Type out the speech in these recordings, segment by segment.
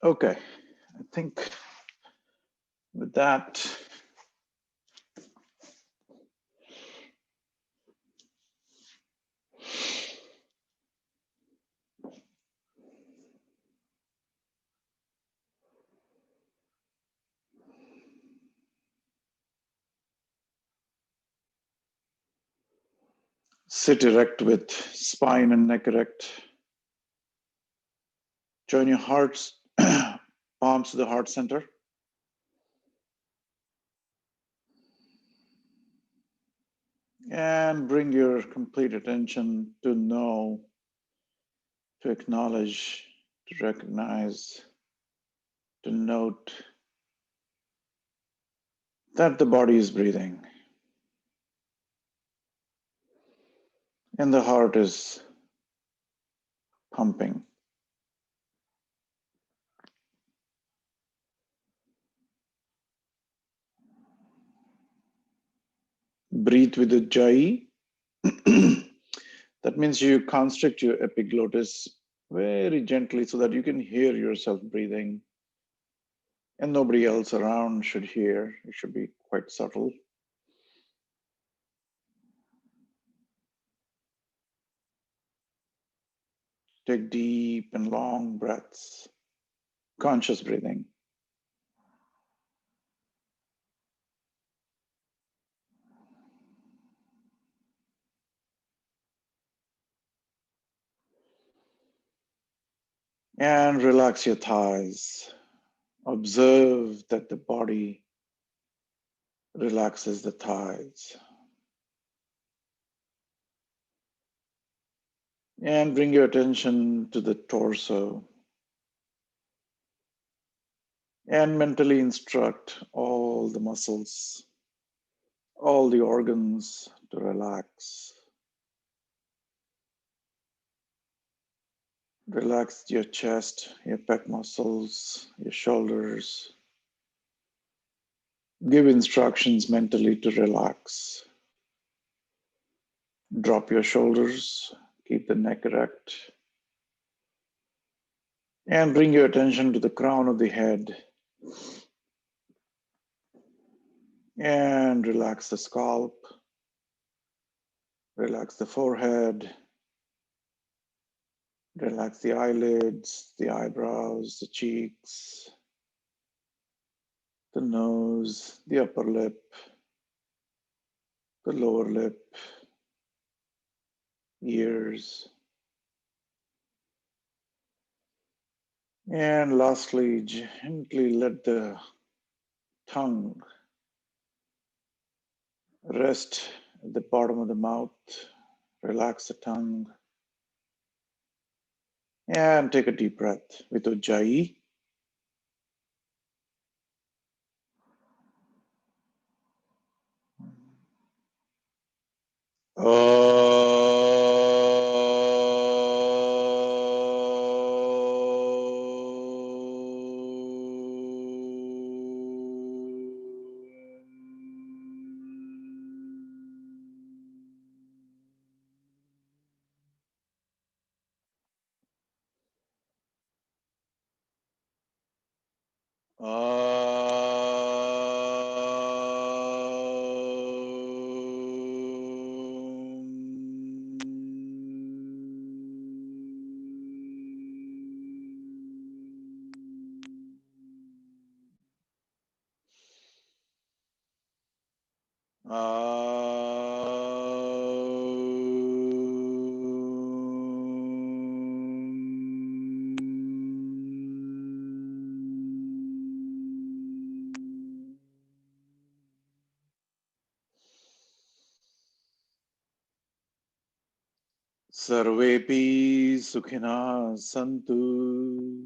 Okay, I think with that, sit erect with spine and neck erect. Join your hearts, palms to the heart center. And bring your complete attention to know, to acknowledge, to recognize, to note that the body is breathing and the heart is pumping. Breathe with the jai. That means you constrict your epiglottis very gently so that you can hear yourself breathing and nobody else around should hear. It should be quite subtle. Take deep and long breaths, conscious breathing. And relax your thighs. Observe that the body relaxes the thighs. And bring your attention to the torso. And mentally instruct all the muscles, all the organs to relax. Relax your chest, your pec muscles, your shoulders. Give instructions mentally to relax. Drop your shoulders, keep the neck erect. And bring your attention to the crown of the head. And relax the scalp. Relax the forehead. Relax the eyelids, the eyebrows, the cheeks, the nose, the upper lip, the lower lip, ears. And lastly, gently let the tongue rest at the bottom of the mouth. Relax the tongue. And take a deep breath with Ujjayi. Sarvepi sukhina santu.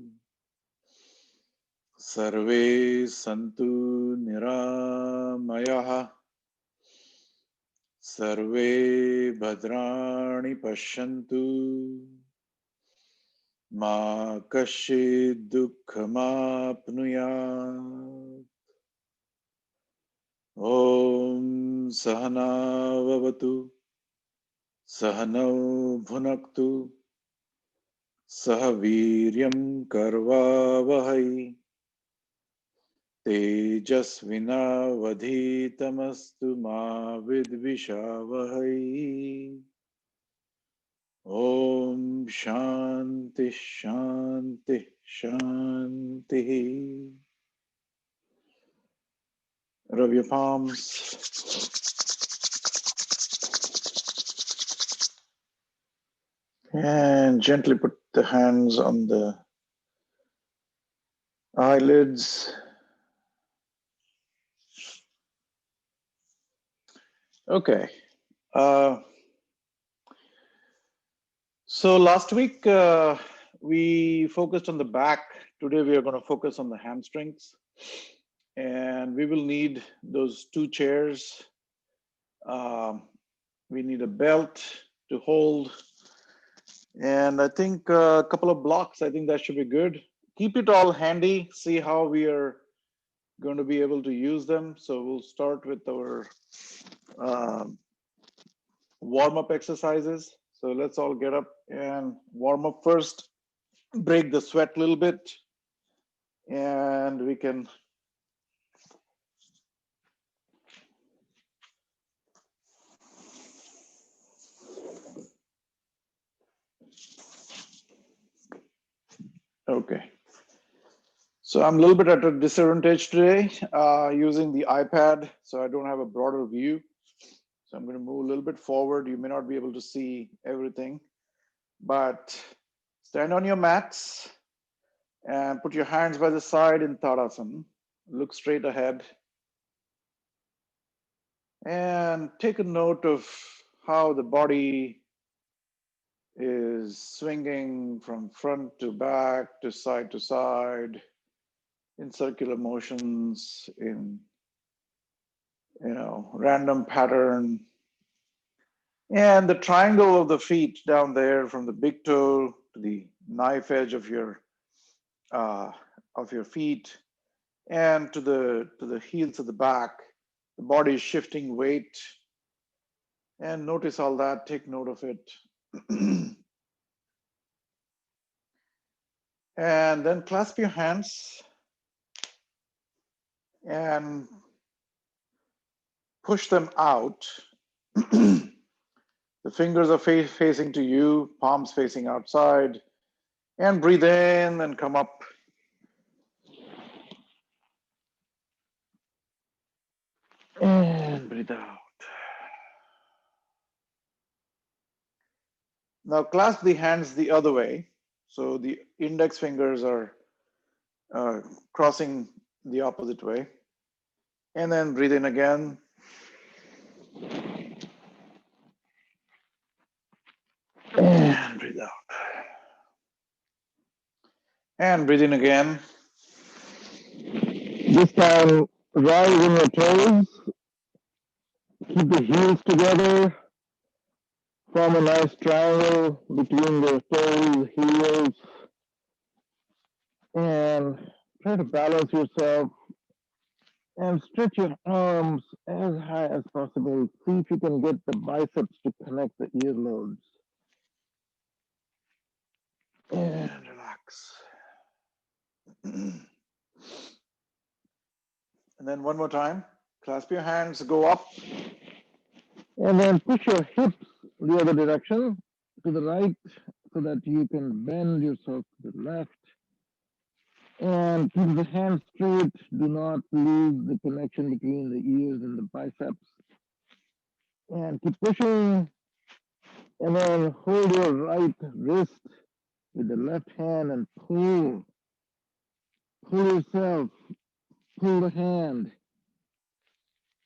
Sarve santu niramayah. Sarve bhadrani pashyantu. Ma kashid dukhamapnuyat. Om sahana vavatu. Sahanau bhunaktu. Saha Viryam Karvavahai Tejasvinavadhitamastu ma vidvishavahai. Om Shanti Shanti Shanti. Rub your palms. And gently put the hands on the eyelids. Okay. So last week we focused on the back. Today we are going to focus on the hamstrings. And we will need those two chairs. We need a belt to hold. And I think a couple of blocks, I think that should be good. Keep it all handy, see how we are going to be able to use them. So we'll start with our warm-up exercises. So let's all get up and warm up first, break the sweat a little bit, and we can okay. So I'm a little bit at a disadvantage today using the iPad, so I don't have a broader view. So I'm going to move a little bit forward. You may not be able to see everything, but stand on your mats and put your hands by the side in Tadasana. Look straight ahead and take a note of how the body is swinging from front to back to side in circular motions, in random pattern. And the triangle of the feet down there from the big toe to the knife edge of your feet and to the heels of the back. The body is shifting weight. And notice all that, take note of it. And then clasp your hands and push them out. The fingers are facing to you, palms facing outside. And breathe in and come up. And breathe out. Now clasp the hands the other way. So the index fingers are crossing the opposite way. And then breathe in again. And breathe out. And breathe in again. This time, rise in your toes. Keep the heels together. Form a nice triangle between the toes, heels. And try to balance yourself. And stretch your arms as high as possible. See if you can get the biceps to connect the earlobes. And relax. And then one more time. Clasp your hands, go up. And then push your hips the other direction to the right so that you can bend yourself to the left. And keep the hands straight. Do not lose the connection between the ears and the biceps. And keep pushing. And then hold your right wrist with the left hand and pull. Pull yourself. Pull the hand.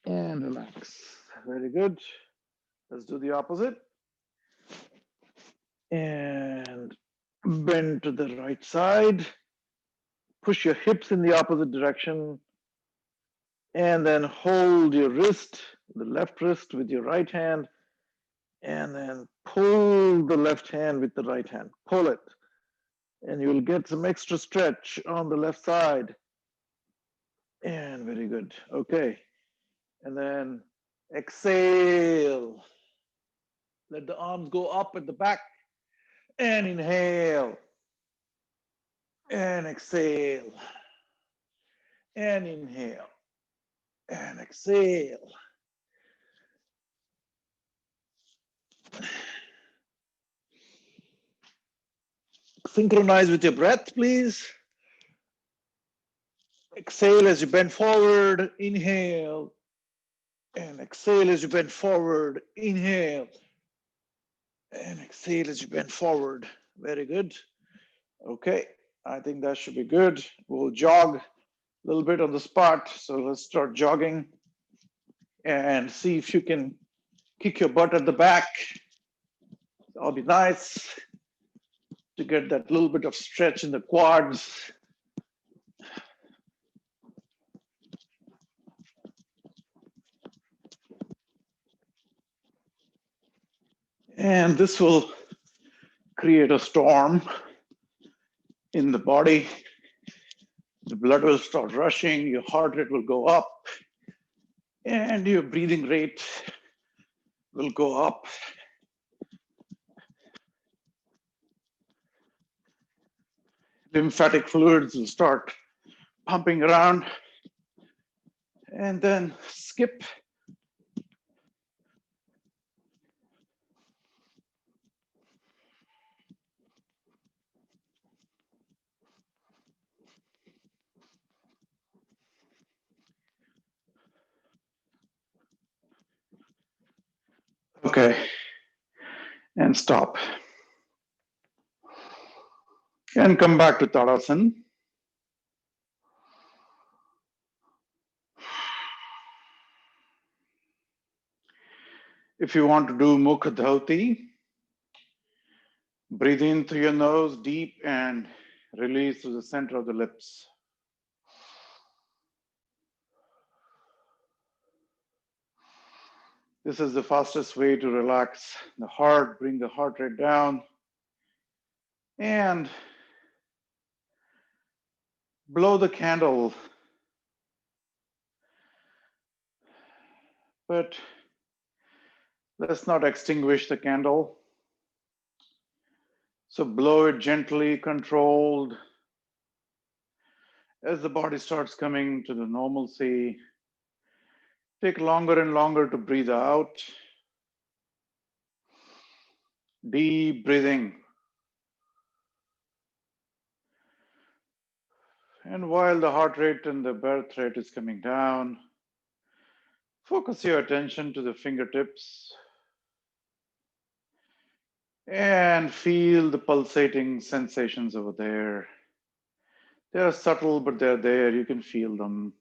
And relax. Very good. Let's do the opposite. And bend to the right side. Push your hips in the opposite direction. And then hold your wrist, the left wrist with your right hand. And then pull the left hand with the right hand. Pull it. And you'll get some extra stretch on the left side. And very good. Okay. And then exhale. Let the arms go up at the back. And inhale. and exhale, and inhale, and exhale. Synchronize with your breath, please. Exhale as you bend forward, inhale, and exhale as you bend forward, inhale, and exhale as you bend forward. Very good. Okay, I think that should be good. We'll jog a little bit on the spot. So let's start jogging and see if you can kick your butt at the back. That'll be nice to get that little bit of stretch in the quads. And this will create a storm in the body. The blood will start rushing, your heart rate will go up, and your breathing rate will go up. Lymphatic fluids will start pumping around, and then skip. Okay, and stop. And come back to Tadasana. If you want to do Mukha Dhauti, breathe in through your nose deep and release to the center of the lips. This is the fastest way to relax the heart, bring the heart rate down, and blow the candle. But let's not extinguish the candle. So blow it gently, controlled. As the body starts coming to the normalcy, take longer and longer to breathe out. Deep breathing. And while the heart rate and the birth rate is coming down, focus your attention to the fingertips and feel the pulsating sensations over there. They are subtle, but they're there. You can feel them.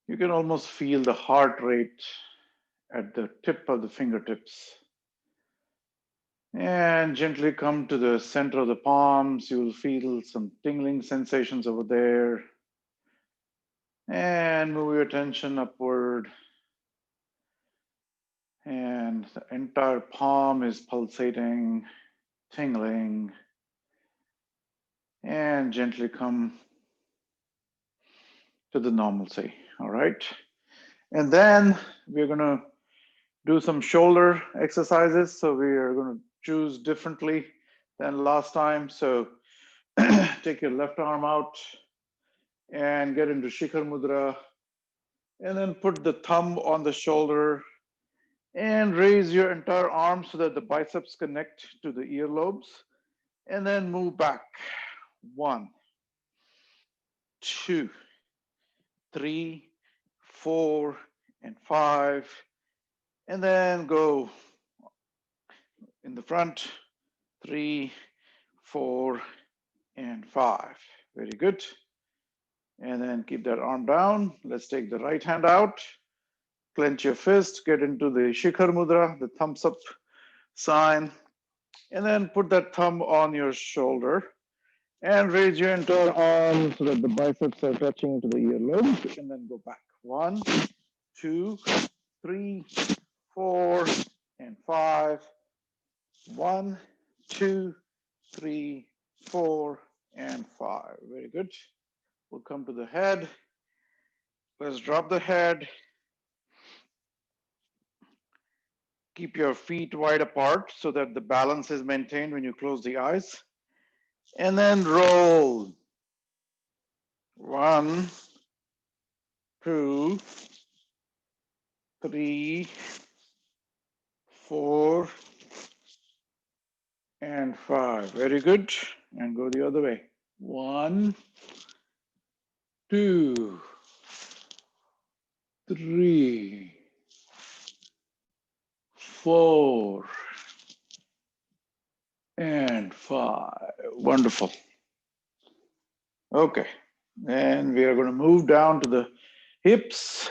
You can almost feel the heart rate at the tip of the fingertips. And gently come to the center of the palms. You will feel some tingling sensations over there. And move your attention upward. And the entire palm is pulsating, tingling. And gently come to the normalcy. All right. And then we're going to do some shoulder exercises. So we are going to choose differently than last time. So take your left arm out and get into Shikhar Mudra. And then put the thumb on the shoulder and raise your entire arm so that the biceps connect to the earlobes. And then move back. 1, 2, 3, 4, and 5. And then go in the front. 3, 4, and 5. Very good. And then keep that arm down. Let's take the right hand out. Clench your fist, get into the Shikhar Mudra, the thumbs up sign. And then put that thumb on your shoulder and raise your entire arm so that the biceps are touching to the earlobes. And then go back. 1, 2, 3, 4, and 5. 1, 2, 3, 4, and 5. Very good. We'll come to the head. Let's drop the head. Keep your feet wide apart so that the balance is maintained when you close the eyes. And then roll. 1, 2, 3, 4, and 5. Very good. And go the other way. 1, 2, 3, 4, and 5. Wonderful. Okay. And we are going to move down to the hips.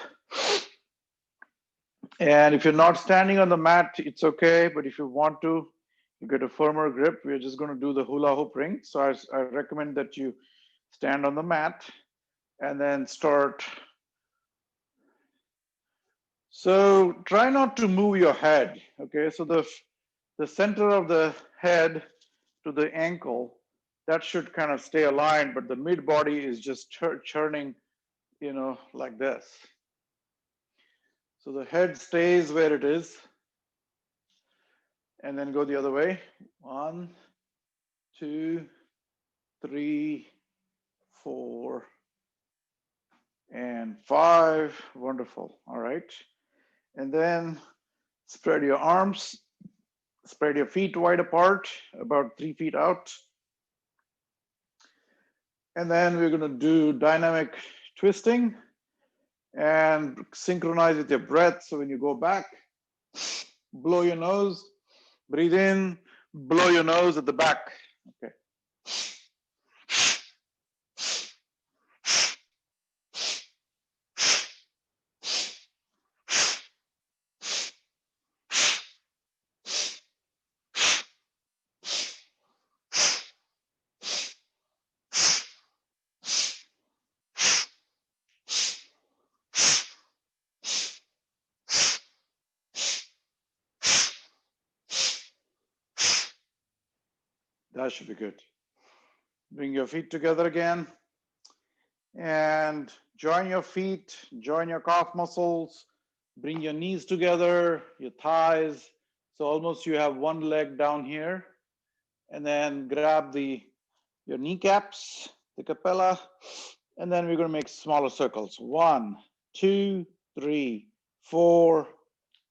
And if you're not standing on the mat, it's okay. But if you want to, you get a firmer grip. We're just going to do the hula hoop ring. So I recommend that you stand on the mat and then start. So try not to move your head. Okay. So the center of the head to the ankle, that should kind of stay aligned, but the mid body is just churning, like this. So the head stays where it is. And then go the other way. 1, 2, 3, 4, and 5. Wonderful. All right. And then spread your arms, spread your feet wide apart, about 3 feet out. And then we're going to do dynamic twisting and synchronize with your breath. So when you go back, blow your nose, breathe in, blow your nose at the back. Okay. That should be good. Bring your feet together again and join your feet, join your calf muscles, bring your knees together, your thighs. So almost you have one leg down here, and then grab your kneecaps, the capella, and then we're going to make smaller circles. 1, 2, 3, 4,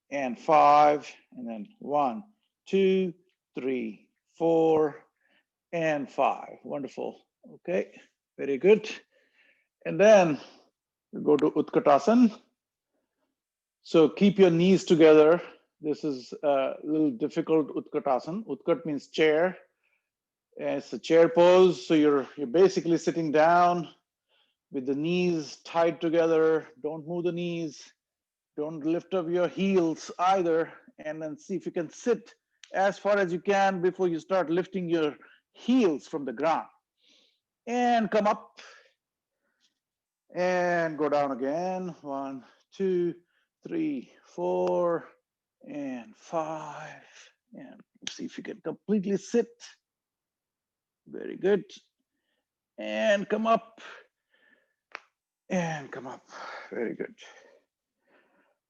and 5, and then 1, 2, 3, 4, and 5. Wonderful. Okay, very good. And then we go to Utkatasana. So keep your knees together. This is a little difficult Utkatasana. Utkat means chair. It's a chair pose. So you're basically sitting down with the knees tied together. Don't move the knees. Don't lift up your heels either. And then see if you can sit as far as you can before you start lifting your heels from the ground. And come up and go down again. 1, 2, 3, 4, and 5. And see if you can completely sit. Very good. And come up. And come up. Very good.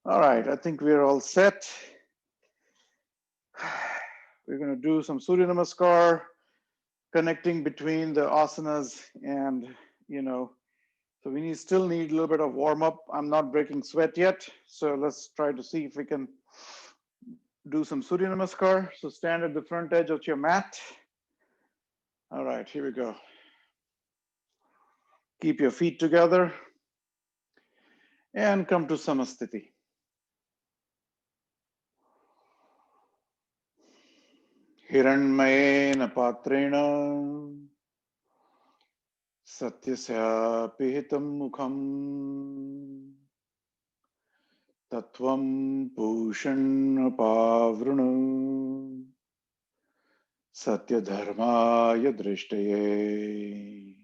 All right, I think we're all set. We're going to do some Surya Namaskar, connecting between the asanas, and so we still need a little bit of warm up. I'm not breaking sweat yet, so let's try to see if we can do some Surya Namaskar. So stand at the front edge of your mat. All right, here we go. Keep your feet together and come to Samasthiti. Hiranmayena patrena satyasya pihitam mukham tatvam pushan pavrunu satya dharmaya drishtaye.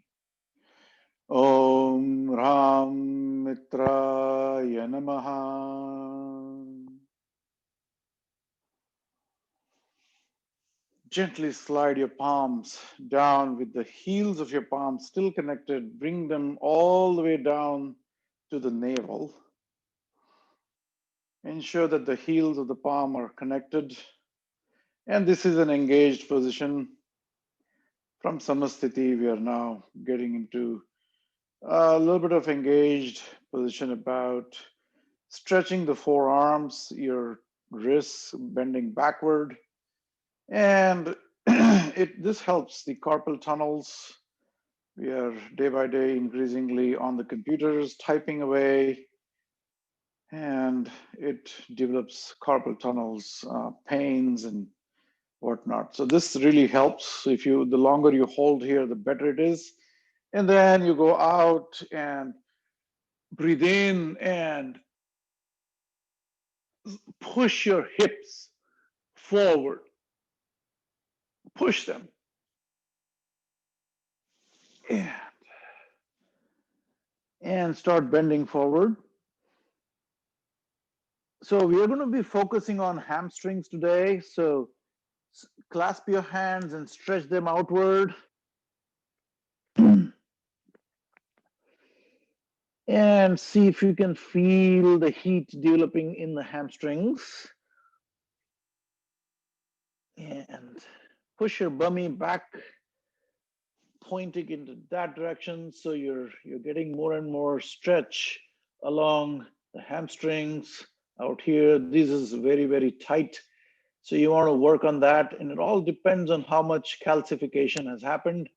Om Ram Mitraya Namaha. Gently slide your palms down with the heels of your palms still connected. Bring them all the way down to the navel. Ensure that the heels of the palm are connected. And this is an engaged position. From Samasthiti, we are now getting into a little bit of engaged position about stretching the forearms, your wrists bending backward, and this helps the carpal tunnels. We are day by day increasingly on the computers typing away, and it develops carpal tunnels, pains, and whatnot. So this really helps. If you, the longer you hold here, the better it is. And then you go out and breathe in and push your hips forward. Push them. And start bending forward. So we are going to be focusing on hamstrings today. So clasp your hands and stretch them outward. And see if you can feel the heat developing in the hamstrings. And push your bummy back, pointing into that direction. So you're getting more and more stretch along the hamstrings out here. This is very, very tight. So you want to work on that. And it all depends on how much calcification has happened.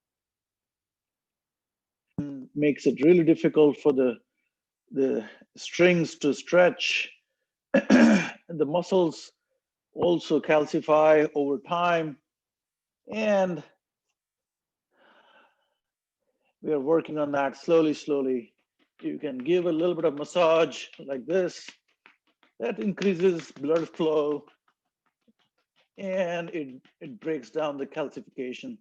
And makes it really difficult for the strings to stretch. The muscles also calcify over time. And we are working on that slowly, slowly. You can give a little bit of massage like this. That increases blood flow and it breaks down the calcification.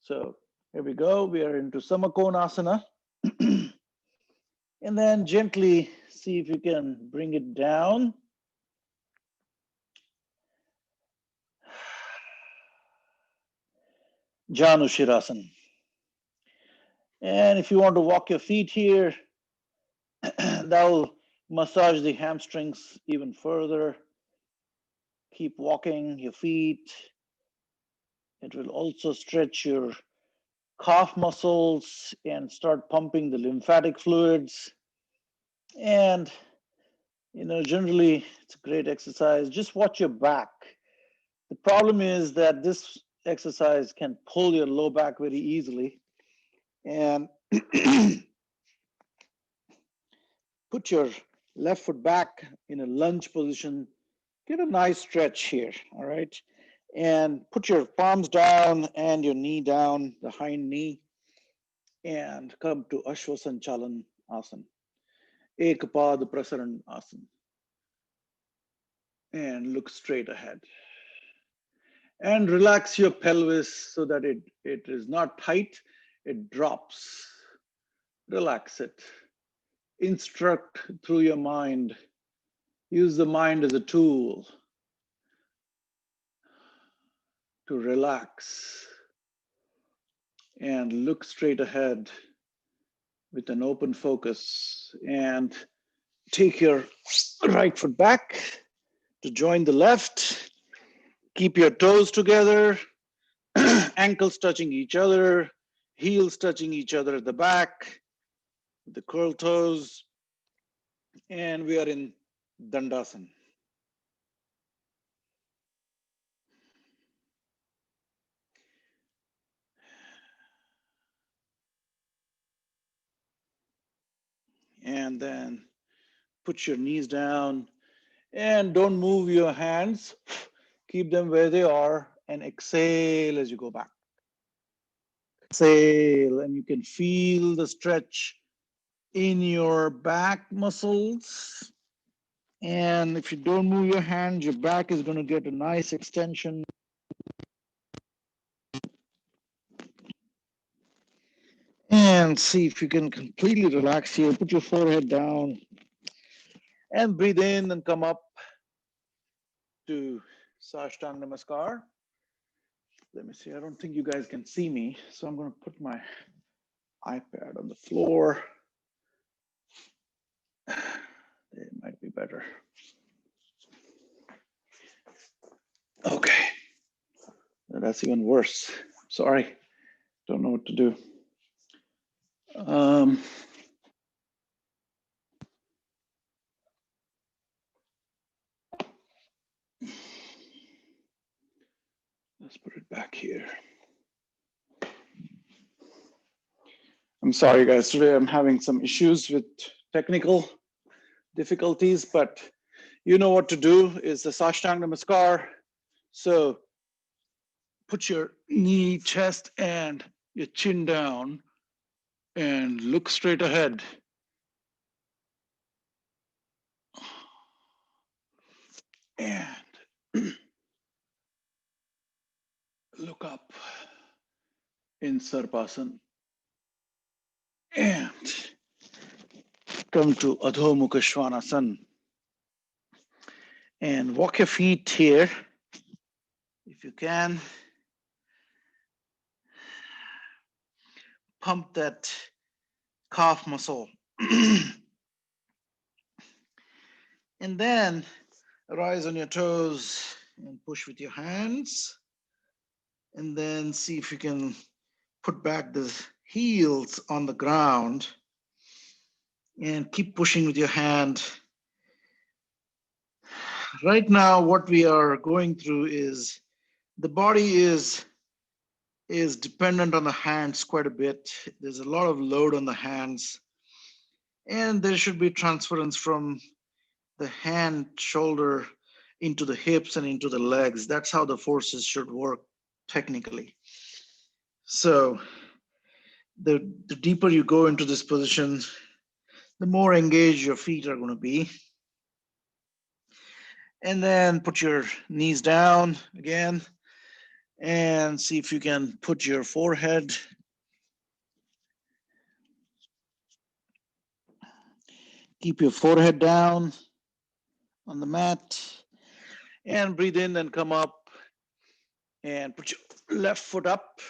So here we go. We are into Samakonasana. And then gently see if you can bring it down. Janushirasana. And if you want to walk your feet here, that'll massage the hamstrings even further. Keep walking your feet. It will also stretch your calf muscles and start pumping the lymphatic fluids. And, generally it's a great exercise. Just watch your back. The problem is that this exercise can pull your low back very easily. And put your left foot back in a lunge position. Get a nice stretch here, all right? And put your palms down and your knee down, the hind knee, and come to Ashwasanchalan Asana, Ekapad Prasaran Asana. And look straight ahead. And relax your pelvis so that it is not tight, it drops. Relax it. Instruct through your mind. Use the mind as a tool to relax and look straight ahead with an open focus. And take your right foot back to join the left. Keep your toes together, ankles touching each other, heels touching each other at the back, the curled toes. And we are in Dandasana. And then put your knees down and don't move your hands. Keep them where they are and exhale as you go back. Exhale, and you can feel the stretch in your back muscles. And if you don't move your hands, your back is going to get a nice extension. And see if you can completely relax here. Put your forehead down and breathe in and come up to Sashtang Namaskar. Let me see. I don't think you guys can see me. So I'm going to put my iPad on the floor. It might be better. Okay. That's even worse. Sorry. Don't know what to do. Let's put it back here. I'm sorry, guys. Today I'm having some issues with technical difficulties, but you know what to do is the Sashtang Namaskar. So put your knee, chest, and your chin down and look straight ahead. And look up in Sarpasan. And come to Adho Mukha Svanasana. And walk your feet here, if you can. Pump that calf muscle. And then rise on your toes and push with your hands. And then see if you can put back the heels on the ground and keep pushing with your hand. Right now, what we are going through is the body is dependent on the hands quite a bit. There's a lot of load on the hands, and there should be transference from the hand, shoulder into the hips and into the legs. That's how the forces should work technically. So the deeper you go into this position, the more engaged your feet are going to be. And then put your knees down again and see if you can put your forehead. Keep your forehead down on the mat and breathe in and come up and put your left foot up.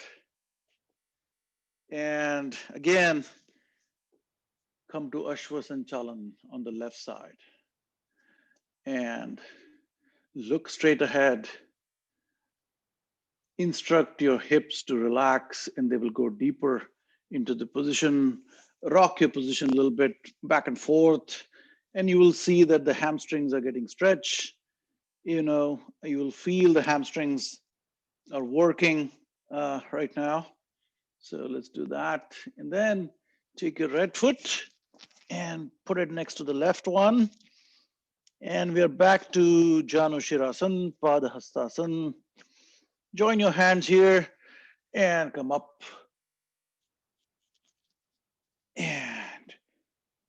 And again, come to Ashwasanchalan on the left side and look straight ahead. Instruct your hips to relax and they will go deeper into the position. Rock your position a little bit back and forth, and you will see that the hamstrings are getting stretched. You will feel the hamstrings are working right now. So let's do that. And then take your right foot and put it next to the left one. And we are back to Janu Shirasana, Padahastasana. Join your hands here and come up. And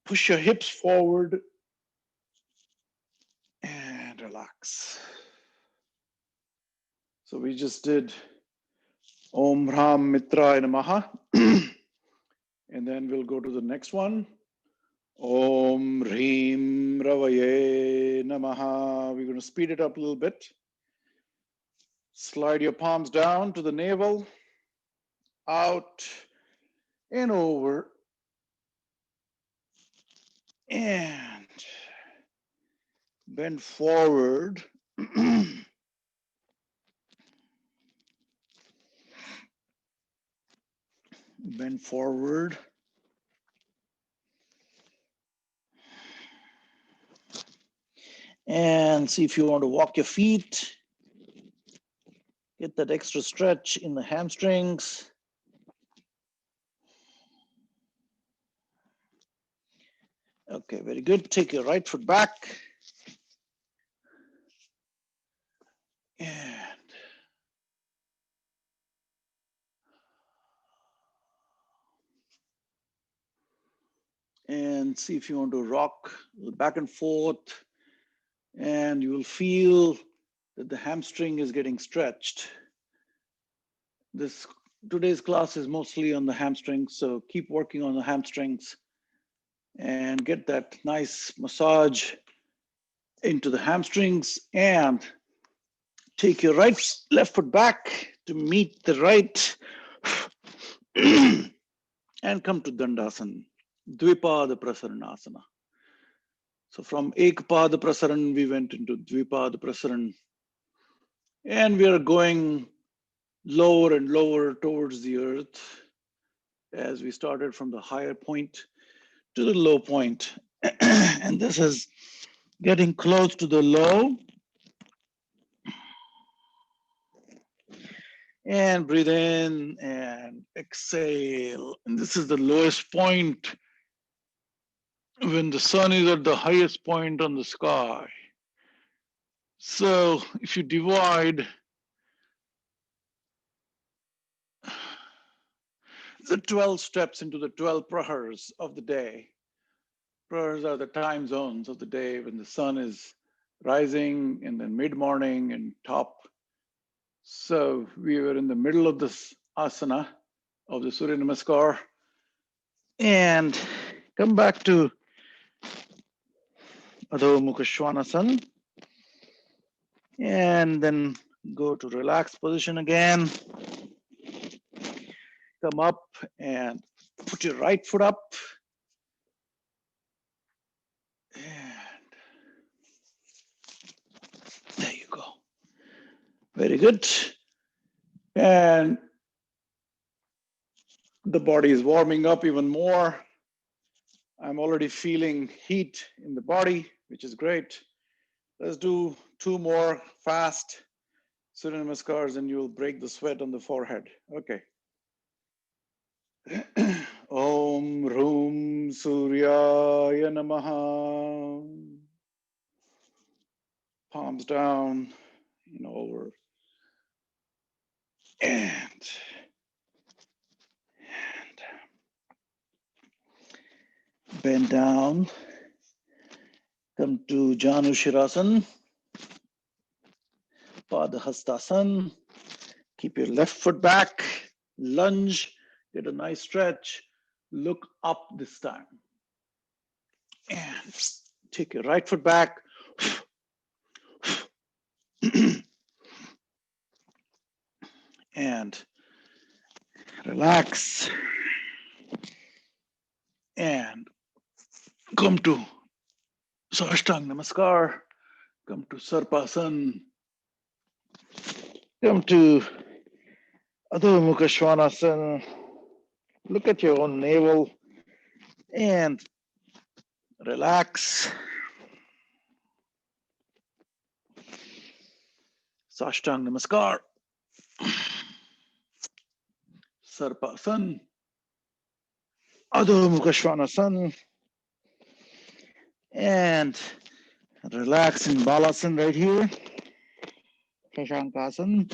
push your hips forward and relax. So we just did Om Ram Mitraya Namaha. And then we'll go to the next one. Om Hrim Ravaye Namaha. We're going to speed it up a little bit. Slide your palms down to the navel, out and over. And bend forward. Bend forward. And see if you want to walk your feet. Get that extra stretch in the hamstrings. Okay, very good. Take your right foot back. And see if you want to rock back and forth. And you will feel that the hamstring is getting stretched. Today's class is mostly on the hamstrings, so keep working on the hamstrings and get that nice massage into the hamstrings, and take your left foot back to meet the right and come to Dandasana, Dvipada Prasaranasana. So from Ekpada Prasaran, we went into Dvipada Prasaran, and we are going lower and lower towards the earth as we started from the higher point to the low point. And this is getting close to the low. And breathe in and exhale. And this is the lowest point when the sun is at the highest point on the sky. So if you divide the 12 steps into the 12 prahars of the day, prahars are the time zones of the day when the sun is rising and then mid-morning and top. So we were in the middle of this asana of the Surya Namaskar, and come back to Adho Mukha Svanasana, and then go to relaxed position again. Come up and put your right foot up. And there you go. Very good. And the body is warming up even more. I'm already feeling heat in the body, which is great. Let's do 2 more fast Surya Namaskars and you'll break the sweat on the forehead. Okay. Om Rum Suryaya Namaha. Palms down, over. And bend down. Come to Janu Shirasana. Padahastasana. Keep your left foot back. Lunge. Get a nice stretch. Look up this time. And take your right foot back. And relax. And come to Sashtang Namaskar. Come to Sarpasana. Come to Adho Mukha Svanasana. Look at your own navel and relax. Sashtang Namaskar. Sarpasana. Adho Mukha Svanasana. And relax in Balasana right here. Shashankasana.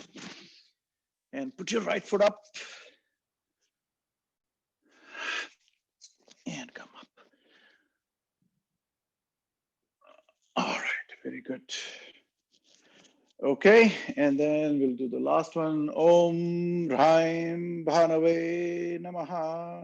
And put your right foot up. And come up. All right, very good. Okay, and then we'll do the last one. Om Rhaim Bhanave Namaha.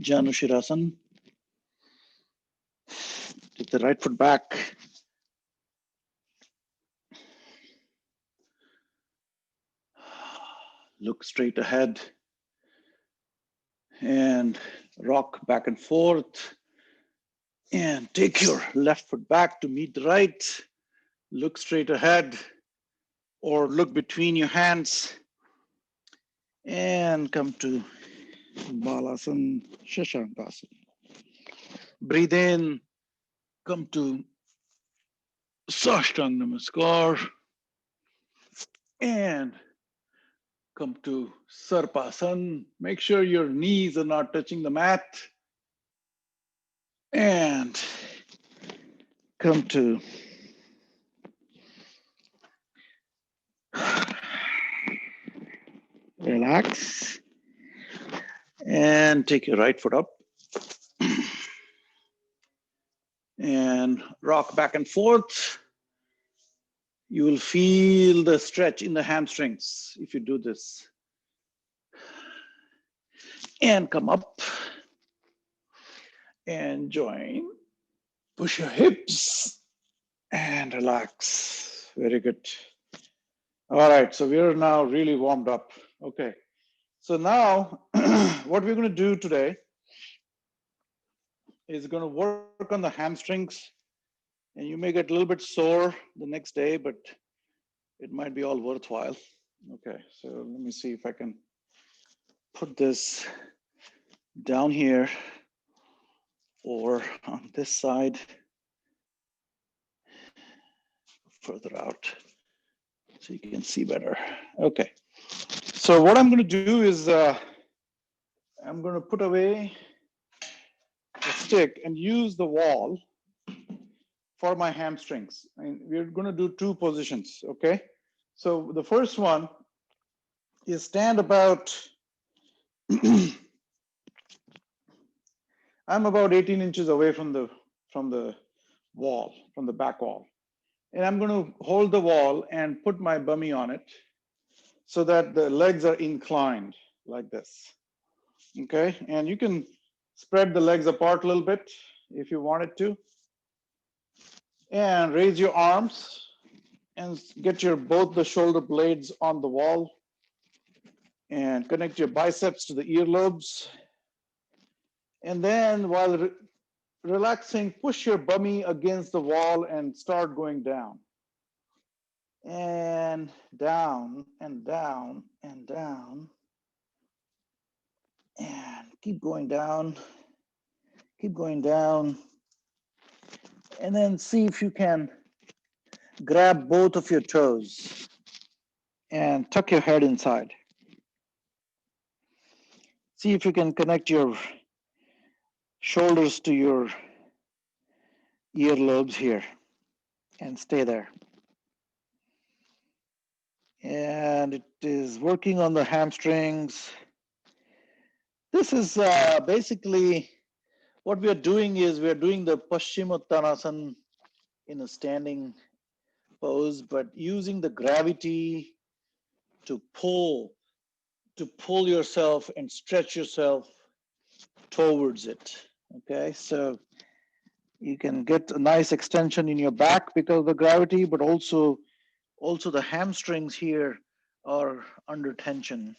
Janu Shirasana. Take the right foot back. Look straight ahead. And rock back and forth. And take your left foot back to meet the right. Look straight ahead or look between your hands. And come to Balasana, Shashankasana. Breathe in, come to Sashtang Namaskar. And come to Sarpasana. Make sure your knees are not touching the mat. And come to relax. And take your right foot up. And rock back and forth. You will feel the stretch in the hamstrings if you do this. And come up and join. Push your hips and relax. Very good. All right, so we're now really warmed up. Okay, So now what we're going to do today is going to work on the hamstrings, and you may get a little bit sore the next day, but it might be all worthwhile. Okay, so let me see if I can put this down here or on this side, further out so you can see better. Okay, so what I'm going to do is I'm going to put away the stick and use the wall for my hamstrings. And we're going to do two positions, okay? So the first one is stand about, I'm about 18 inches away from the wall, from the back wall. And I'm going to hold the wall and put my bummy on it so that the legs are inclined like this, okay? And you can spread the legs apart a little bit if you wanted to. And raise your arms and get your both the shoulder blades on the wall and connect your biceps to the earlobes. And then while relaxing, push your bummy against the wall and start going down. And down and down and down. And keep going down. Keep going down. And then see if you can grab both of your toes and tuck your head inside. See if you can connect your shoulders to your earlobes here and stay there. And it is working on the hamstrings. This is basically what we are doing is we are doing the Paschimottanasana in a standing pose, but using the gravity to pull yourself and stretch yourself towards it. Okay, so you can get a nice extension in your back because of the gravity, but also the hamstrings here are under tension.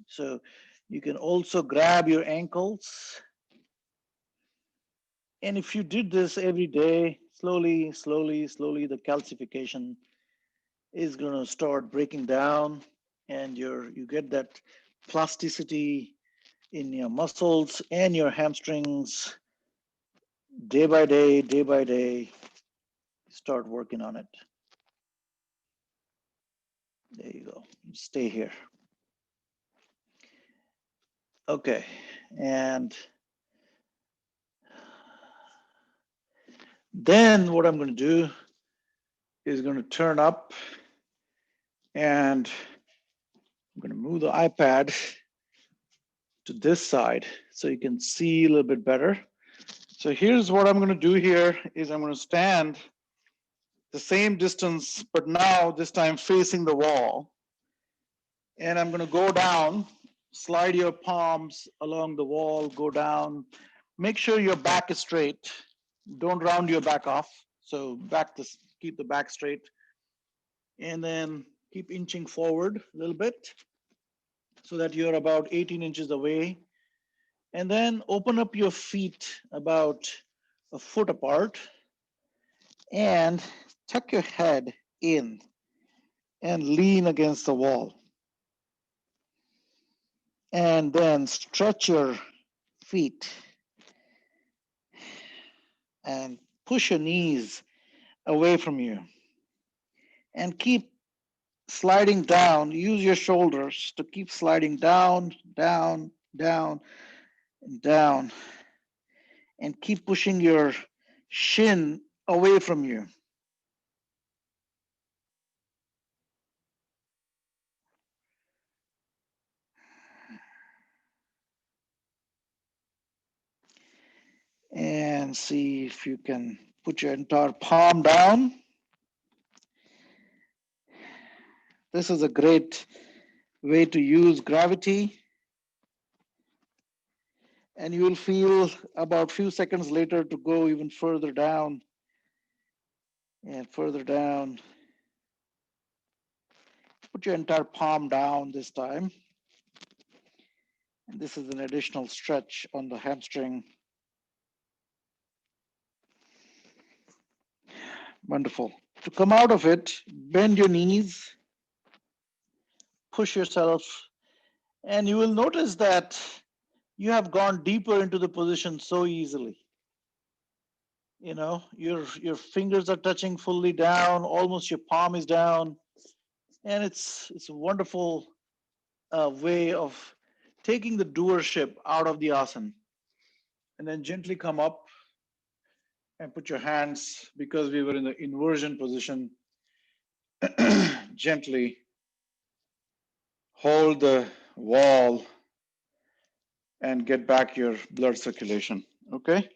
So you can also grab your ankles. And if you did this every day, slowly, the calcification is going to start breaking down, and you get that plasticity in your muscles and your hamstrings day by day. Start working on it. There you go. Stay here. Okay, and then what I'm going to do is going to turn up, and I'm going to move the iPad to this side so you can see a little bit better. So here's what I'm going to do here is I'm going to stand the same distance, but now this time facing the wall. And I'm going to go down, slide your palms along the wall, go down. Make sure your back is straight. Don't round your back off. So keep the back straight. And then keep inching forward a little bit so that you're about 18 inches away. And then open up your feet about a foot apart and tuck your head in and lean against the wall. And then stretch your feet and push your knees away from you. And keep sliding down. Use your shoulders to keep sliding down, down, down, and down. And keep pushing your shin away from you. And see if you can put your entire palm down. This is a great way to use gravity. And you will feel about a few seconds later to go even further down and further down. Put your entire palm down this time. This is an additional stretch on the hamstring. Wonderful. To come out of it, bend your knees, push yourself, and you will notice that you have gone deeper into the position so easily. You know, your fingers are touching fully down, almost your palm is down, and it's a wonderful way of taking the doership out of the asana. And then gently come up and put your hands, because we were in the inversion position, gently hold the wall and get back your blood circulation. Okay,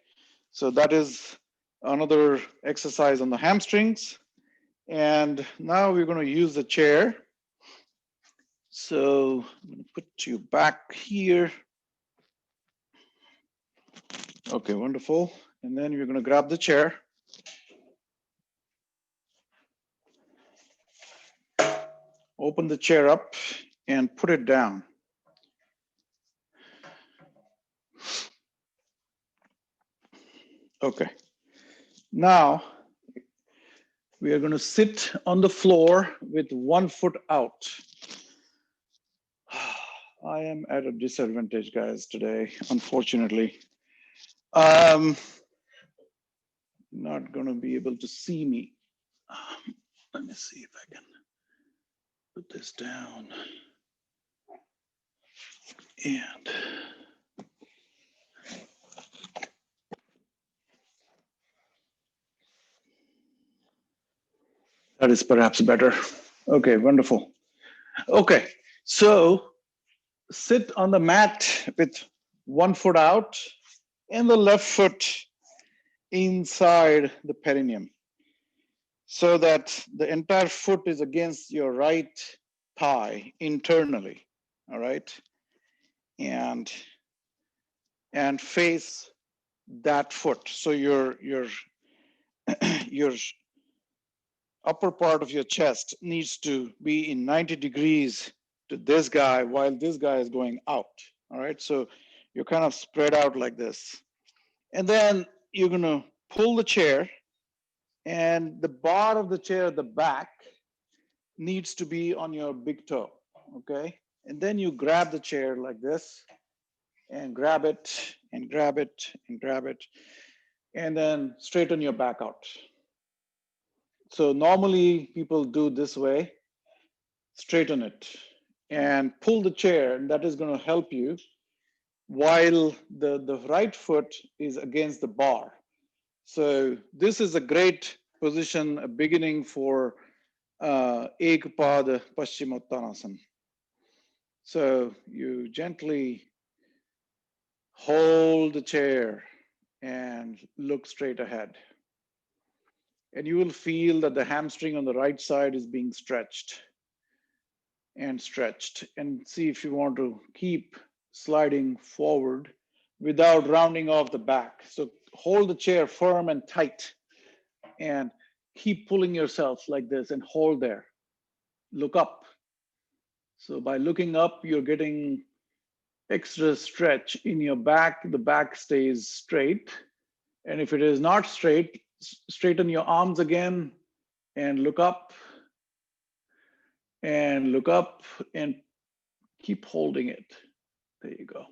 so that is another exercise on the hamstrings. And now we're going to use the chair. So I'm going to put you back here. Okay, wonderful. And then you're going to grab the chair. Open the chair up and put it down. Okay. Now we are going to sit on the floor with 1 foot out. I am at a disadvantage, guys, today, unfortunately. Not going to be able to see me. Let me see if I can put this down. And that is perhaps better. Okay, wonderful. Okay, so sit on the mat with 1 foot out and the left foot inside the perineum, so that the entire foot is against your right thigh internally. All right, and face that foot. So your your upper part of your chest needs to be in 90 degrees to this guy while this guy is going out. All right, so you're kind of spread out like this. And then you're going to pull the chair, and the bar of the chair at the back needs to be on your big toe. Okay, and then you grab the chair like this and grab it and grab it and grab it, and then straighten your back out. So normally people do this way, straighten it and pull the chair, and that is going to help you while the right foot is against the bar. So this is a great position, a beginning for Ekpada Paschimottanasana. So you gently hold the chair and look straight ahead. And you will feel that the hamstring on the right side is being stretched and stretched. And see if you want to keep sliding forward without rounding off the back. So hold the chair firm and tight and keep pulling yourself like this and hold there. Look up. So by looking up, you're getting extra stretch in your back. The back stays straight. And if it is not straight, straighten your arms again and look up and look up and keep holding it. There you go.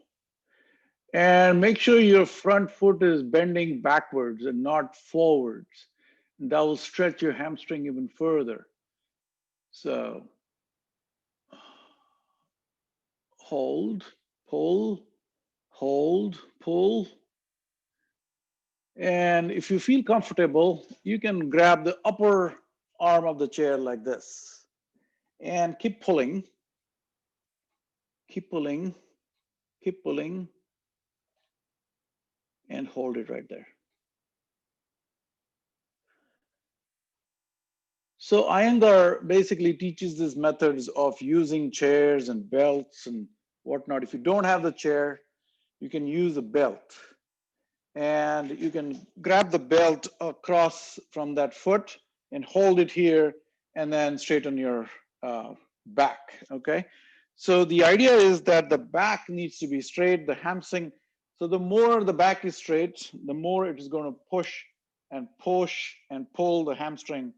And make sure your front foot is bending backwards and not forwards. That will stretch your hamstring even further. So hold, pull, hold, pull. And if you feel comfortable, you can grab the upper arm of the chair like this and keep pulling, keep pulling, keep pulling, and hold it right there. So Iyengar basically teaches these methods of using chairs and belts and whatnot. If you don't have the chair, you can use a belt. And you can grab the belt across from that foot and hold it here and then straighten your back, okay? So the idea is that the back needs to be straight, the hamstring. So the more the back is straight, the more it is going to push and pull the hamstring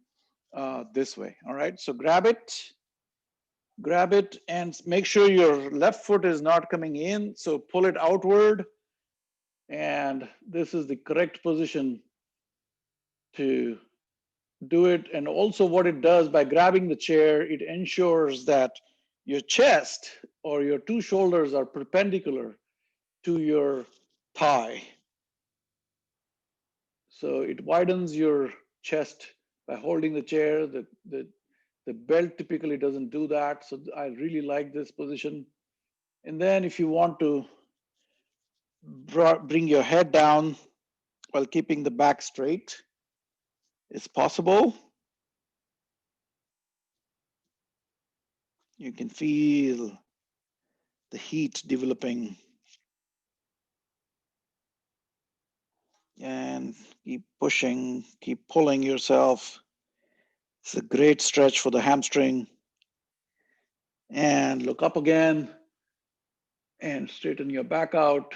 this way. All right. So grab it, and make sure your left foot is not coming in. So pull it outward, and this is the correct position to do it. And also, what it does by grabbing the chair, it ensures that your chest or your two shoulders are perpendicular to your thigh. So it widens your chest by holding the chair. The belt typically doesn't do that. So I really like this position. And then if you want to bring your head down while keeping the back straight, it's possible. You can feel the heat developing, and keep pushing, keep pulling yourself. It's a great stretch for the hamstring. And look up again and straighten your back out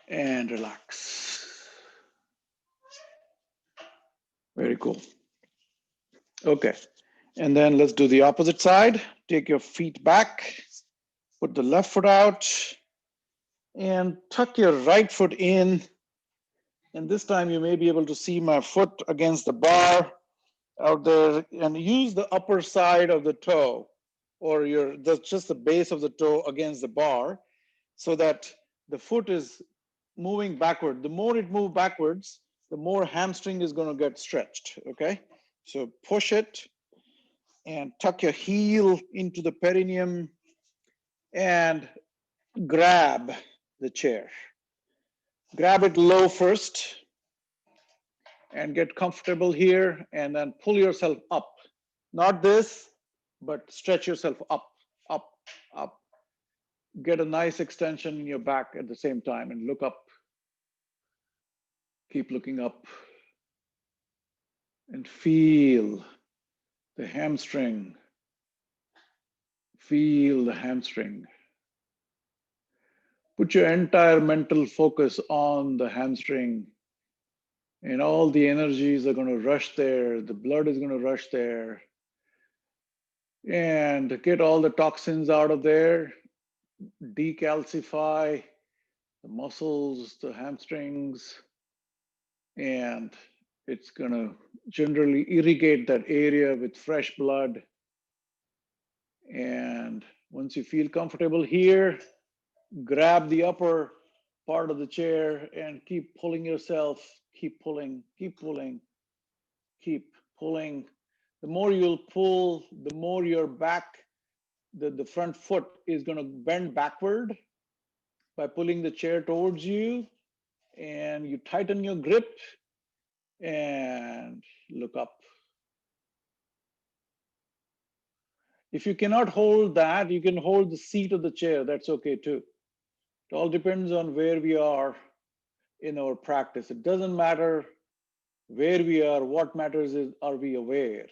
and relax. Very cool. Okay. And then let's do the opposite side. Take your feet back, put the left foot out, and tuck your right foot in. And this time you may be able to see my foot against the bar out there, and use the upper side of the toe, or just the base of the toe against the bar, so that the foot is moving backward. The more it moves backwards, the more hamstring is going to get stretched. Okay, so push it and tuck your heel into the perineum and grab the chair. Grab it low first and get comfortable here, and then pull yourself up. Not this, but stretch yourself up, up, up. Get a nice extension in your back at the same time, and look up. Keep looking up and feel the hamstring. Feel the hamstring. Put your entire mental focus on the hamstring, and all the energies are going to rush there. The blood is going to rush there, and get all the toxins out of there, decalcify the muscles, the hamstrings, and it's going to generally irrigate that area with fresh blood. And once you feel comfortable here, grab the upper part of the chair and keep pulling yourself, keep pulling, keep pulling, keep pulling. The more you'll pull, the more your back, the front foot is going to bend backward by pulling the chair towards you, and you tighten your grip and look up. If you cannot hold that, you can hold the seat of the chair. That's okay too. It all depends on where we are in our practice. It doesn't matter where we are. What matters is, are we aware?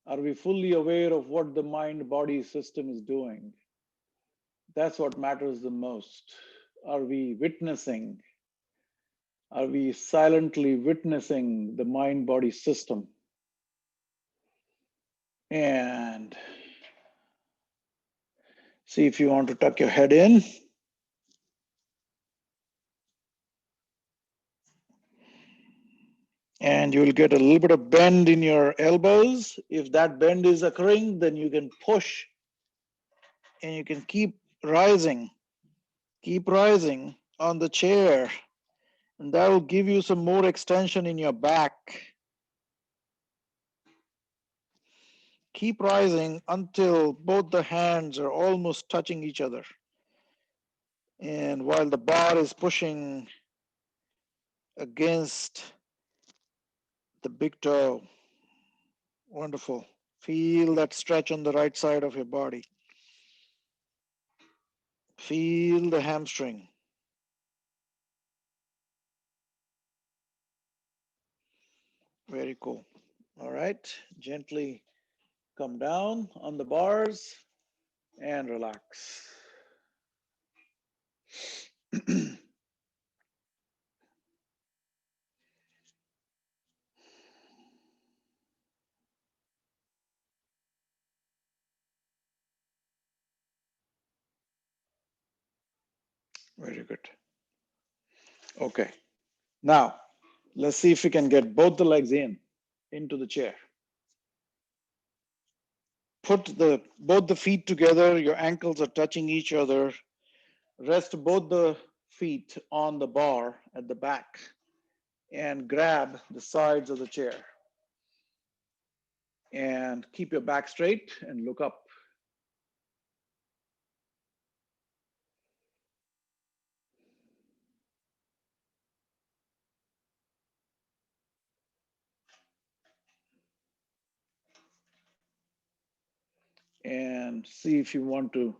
Are we fully aware of what the mind-body system is doing? That's what matters the most. Are we witnessing? Are we silently witnessing the mind-body system? And see if you want to tuck your head in. And you will get a little bit of bend in your elbows. If that bend is occurring, then you can push and you can keep rising on the chair. And that will give you some more extension in your back. Keep rising until both the hands are almost touching each other. And while the bar is pushing against the big toe. Wonderful. Feel that stretch on the right side of your body. Feel the hamstring. Very cool. All right. Gently come down on the bars. and relax. Very good. Okay. Now, let's see if we can get both the legs into the chair. Put both the feet together, your ankles are touching each other. Rest both the feet on the bar at the back and grab the sides of the chair. And keep your back straight and look up. And see if you want to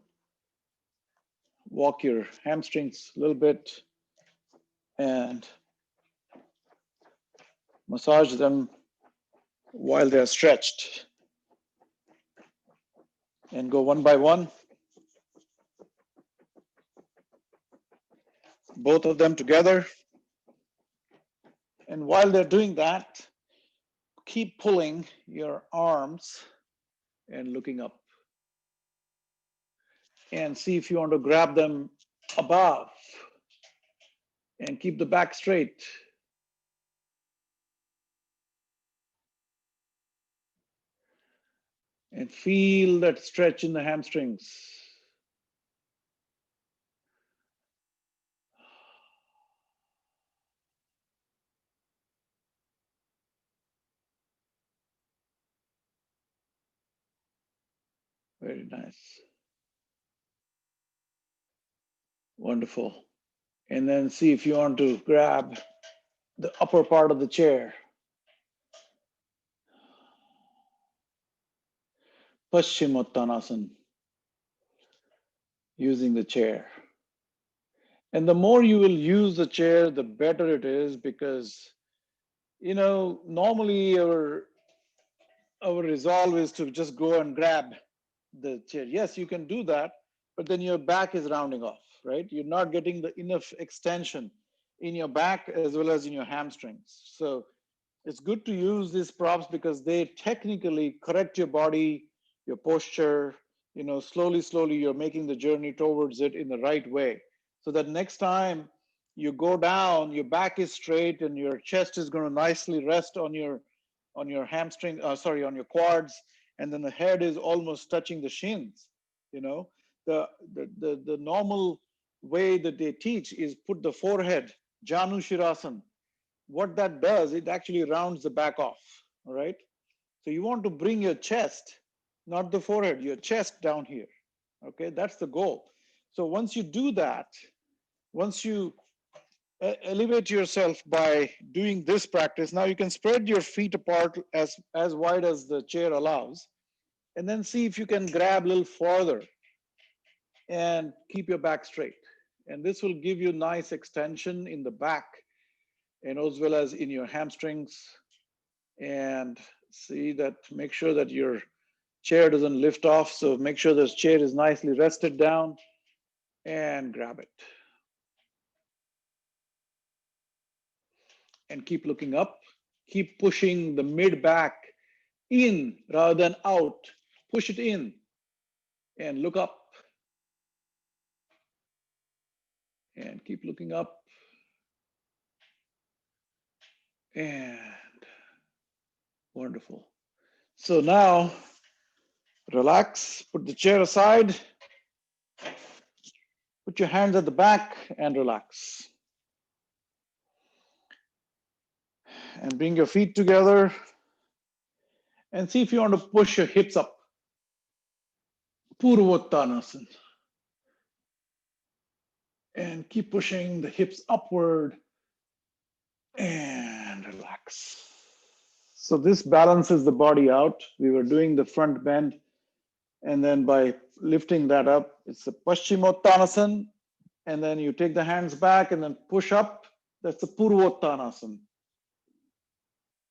walk your hamstrings a little bit and massage them while they're stretched. And go one by one. Both of them together. And while they're doing that, keep pulling your arms and looking up. And see if you want to grab them above and keep the back straight. And feel that stretch in the hamstrings. Very nice. Wonderful. And then see if you want to grab the upper part of the chair. Paschimottanasana, using the chair. And the more you will use the chair, the better it is, because, normally our resolve is to just go and grab the chair. Yes, you can do that, but then your back is rounding off, right? You're not getting the enough extension in your back as well as in your hamstrings. So it's good to use these props because they technically correct your body, your posture. Slowly you're making the journey towards it in the right way, so that next time you go down, your back is straight and your chest is going to nicely rest on your hamstring, on your quads, and then the head is almost touching the shins. The normal way that they teach is put the forehead, Janu Shirasana. What that does, it actually rounds the back off. All right. So you want to bring your chest, not the forehead, your chest down here. Okay, that's the goal. So once you do that, once you elevate yourself by doing this practice, now you can spread your feet apart as wide as the chair allows, and then see if you can grab a little farther and keep your back straight. And this will give you nice extension in the back and as well as in your hamstrings. And see that, make sure that your chair doesn't lift off. So make sure this chair is nicely rested down and grab it. And keep looking up. Keep pushing the mid back in rather than out. Push it in and look up. And keep looking up. And wonderful. So now relax, put the chair aside, put your hands at the back and relax. And bring your feet together and see if you want to push your hips up. Purvottanasana. And keep pushing the hips upward and relax. So this balances the body out. We were doing the front bend, and then by lifting that up, it's a Paschimottanasana, and then you take the hands back and then push up. That's the Purvottanasana.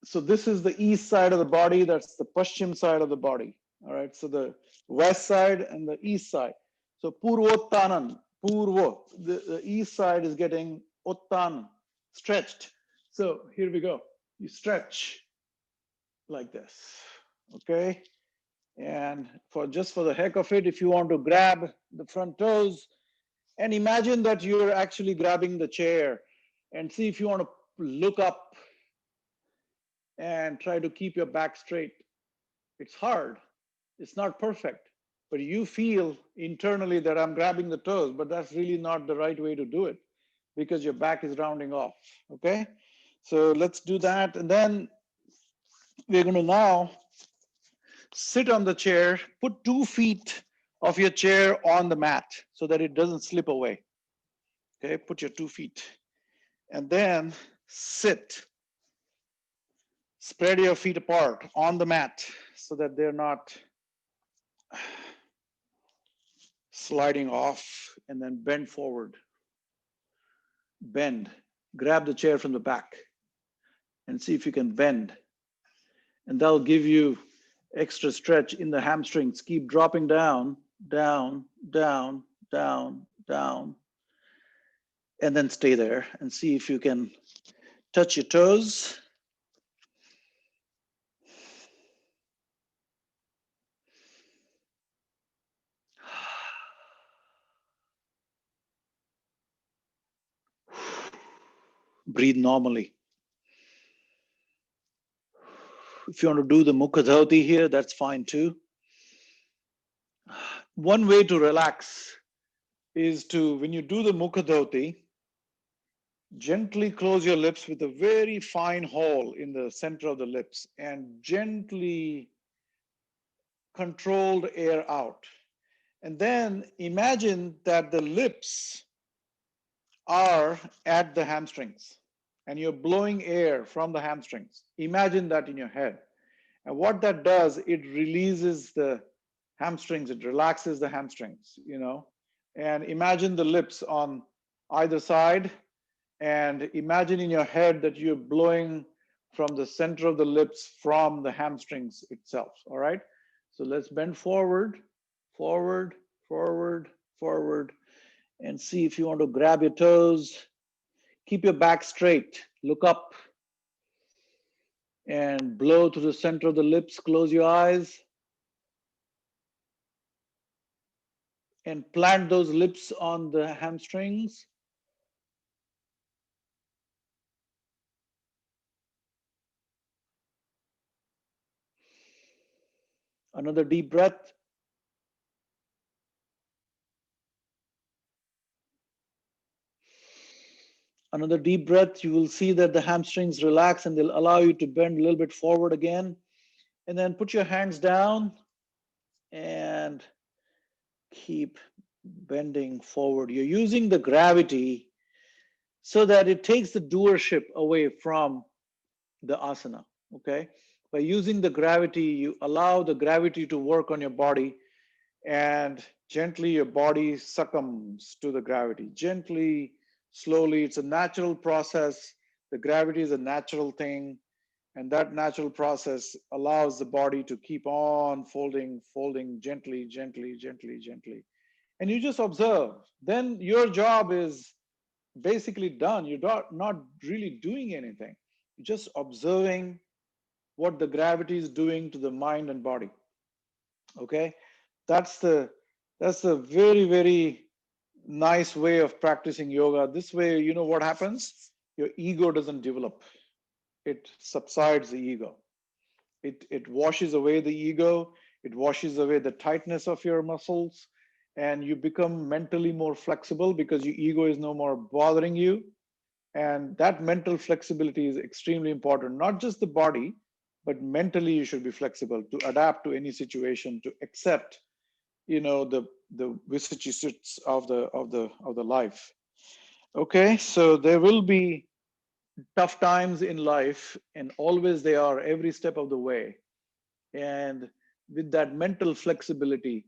So this is the east side of the body. That's the Paschim side of the body. All right. So the west side and the east side. So Purvottanan, Purvo, the east side is getting Uttan, stretched. So here we go. You stretch like this, okay? And for just for the heck of it, if you want to grab the front toes, and imagine that you're actually grabbing the chair, and see if you want to look up and try to keep your back straight. It's hard. It's not perfect, but you feel internally that I'm grabbing the toes, but that's really not the right way to do it because your back is rounding off. Okay. So let's do that. And then we're going to now sit on the chair, put 2 feet of your chair on the mat so that it doesn't slip away. Okay. Put your 2 feet and then sit. Spread your feet apart on the mat so that they're not sliding off, and then bend forward. Bend. Grab the chair from the back and see if you can bend. And that'll give you extra stretch in the hamstrings. Keep dropping down, down, down, down, down. And then stay there and see if you can touch your toes. Breathe normally. If you want to do the Mukha Dhauti here, that's fine too. One way to relax is to, when you do the Mukha Dhauti, gently close your lips with a very fine hole in the center of the lips and gently controlled air out. And then imagine that the lips are at the hamstrings and you're blowing air from the hamstrings. Imagine that in your head. And what that does, it releases the hamstrings, it relaxes the hamstrings, you know. And imagine the lips on either side, and imagine in your head that you're blowing from the center of the lips from the hamstrings itself, all right? So let's bend forward, forward, forward, forward, and see if you want to grab your toes. Keep your back straight, look up, and blow to the center of the lips, close your eyes, and plant those lips on the hamstrings. Another deep breath. Another deep breath. You will see that the hamstrings relax and they'll allow you to bend a little bit forward again. And then put your hands down and keep bending forward. You're using the gravity so that it takes the doership away from the asana, okay? By using the gravity, you allow the gravity to work on your body, and gently your body succumbs to the gravity. Gently, slowly, it's a natural process. The gravity is a natural thing, and that natural process allows the body to keep on folding, folding gently, gently, gently, gently. And you just observe. Then your job is basically done. You're not really doing anything. You're just observing what the gravity is doing to the mind and body. Okay, that's the very, very nice way of practicing yoga. This way, you know what happens? Your ego doesn't develop. It subsides the ego. It washes away the ego. It washes away the tightness of your muscles, and you become mentally more flexible because your ego is no more bothering you. And that mental flexibility is extremely important, not just the body, but mentally you should be flexible to adapt to any situation, to accept, you know, the vicissitudes of the life. Okay, so there will be tough times in life, and always they are every step of the way. And with that mental flexibility,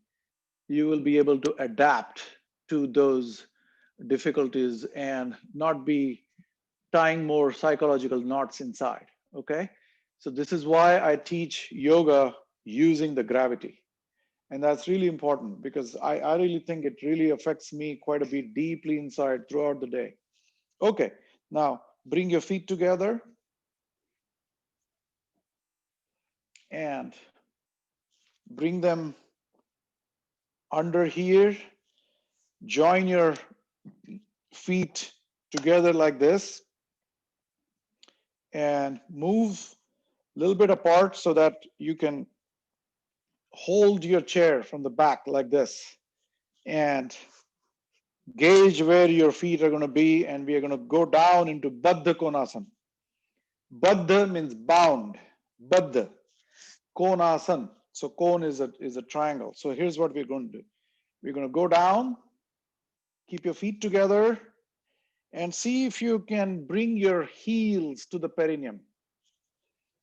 you will be able to adapt to those difficulties and not be tying more psychological knots inside. Okay, so this is why I teach yoga using the gravity. And that's really important because I really think it really affects me quite a bit deeply inside throughout the day. Okay, now bring your feet together and bring them under here. Join your feet together like this and move a little bit apart so that you can hold your chair from the back like this and gauge where your feet are going to be, and we are going to go down into Baddha Konasana. Baddha means bound. Baddha. Konasana. So cone is a triangle. So here's what we're going to do. We're going to go down, keep your feet together, and see if you can bring your heels to the perineum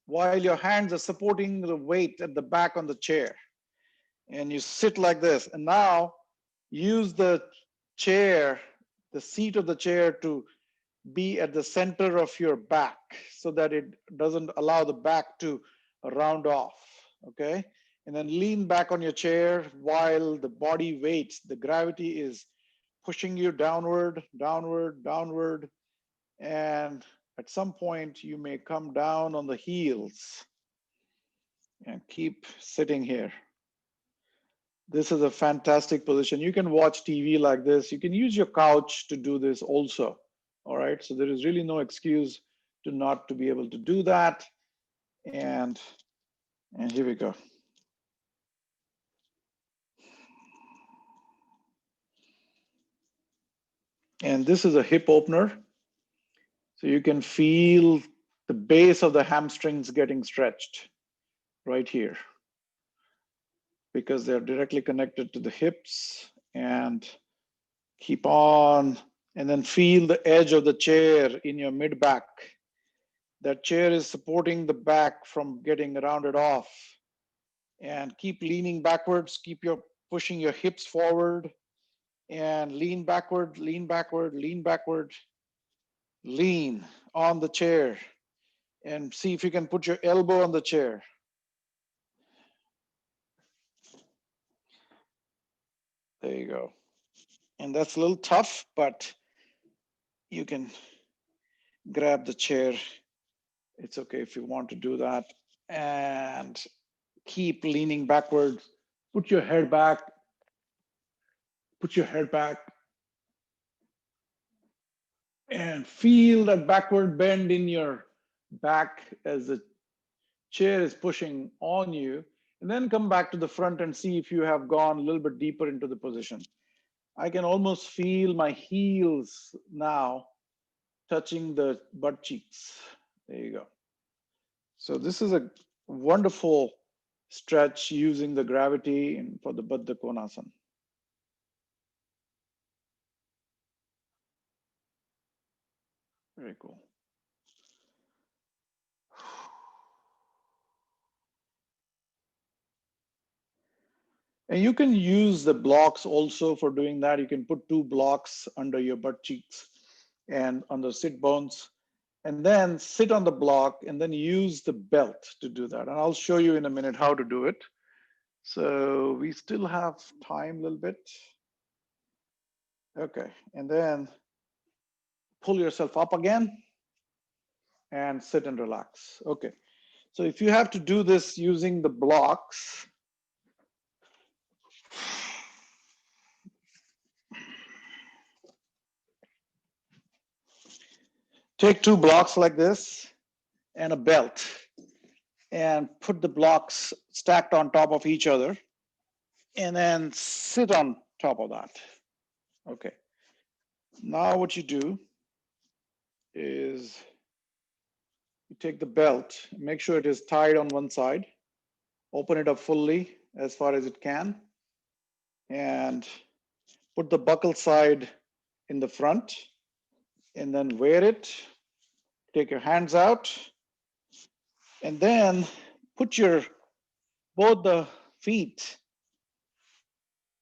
while your hands are supporting the weight at the back on the chair. And you sit like this. And now use the chair, the seat of the chair, to be at the center of your back so that it doesn't allow the back to round off. Okay. And then lean back on your chair while the body weight, the gravity is pushing you downward, downward, downward. And at some point, you may come down on the heels and keep sitting here. This is a fantastic position. You can watch TV like this. You can use your couch to do this also. All right. So there is really no excuse to not to be able to do that. And here we go. And this is a hip opener. So you can feel the base of the hamstrings getting stretched right here because they're directly connected to the hips. And keep on, and then feel the edge of the chair in your mid back. That chair is supporting the back from getting rounded off. And keep leaning backwards, keep your pushing your hips forward, and lean backward, lean backward, lean backward, lean on the chair, and see if you can put your elbow on the chair. There you go. And that's a little tough, but you can grab the chair. It's okay if you want to do that. And keep leaning backwards. Put your head back. Put your head back. And feel that backward bend in your back as the chair is pushing on you. And then come back to the front and see if you have gone a little bit deeper into the position. I can almost feel my heels now touching the butt cheeks. There you go. So this is a wonderful stretch using the gravity for the Baddha Konasana. Very cool. And you can use the blocks also for doing that. You can put 2 blocks under your butt cheeks and on the sit bones, and then sit on the block and then use the belt to do that. And I'll show you in a minute how to do it. So we still have time a little bit. Okay, and then pull yourself up again and sit and relax. Okay, so if you have to do this using the blocks, take 2 blocks like this and a belt and put the blocks stacked on top of each other and then sit on top of that. Okay, now what you do is you take the belt, make sure it is tied on one side, open it up fully as far as it can, and put the buckle side in the front, and then wear it. Take your hands out, and then put your both the feet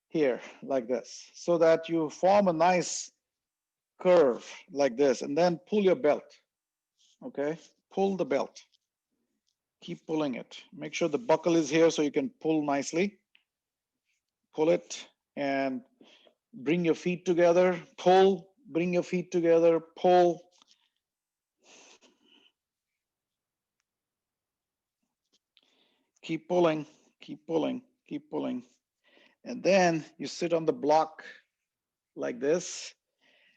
here like this, so that you form a nice curve like this, and then pull your belt. Okay, pull the belt. Keep pulling it. Make sure the buckle is here so you can pull nicely. pull it, and bring your feet together, pull, bring your feet together, pull. Keep pulling, keep pulling, keep pulling. And then you sit on the block like this,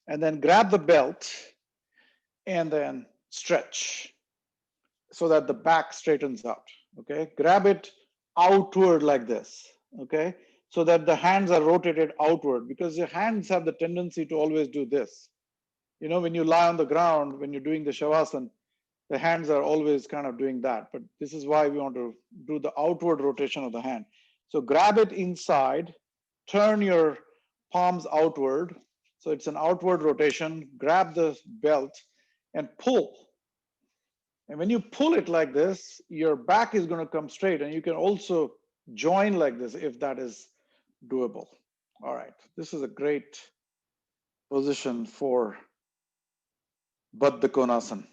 and then grab the belt and then stretch so that the back straightens out. Okay, grab it outward like this. Okay, so that the hands are rotated outward, because your hands have the tendency to always do this. You know, when you lie on the ground, when you're doing the shavasana, the hands are always kind of doing that. But this is why we want to do the outward rotation of the hand. So grab it inside, turn your palms outward. So it's an outward rotation. Grab the belt and pull. And when you pull it like this, your back is going to come straight, and you can also join like this if that is doable. All right, this is a great position for Baddha Konasana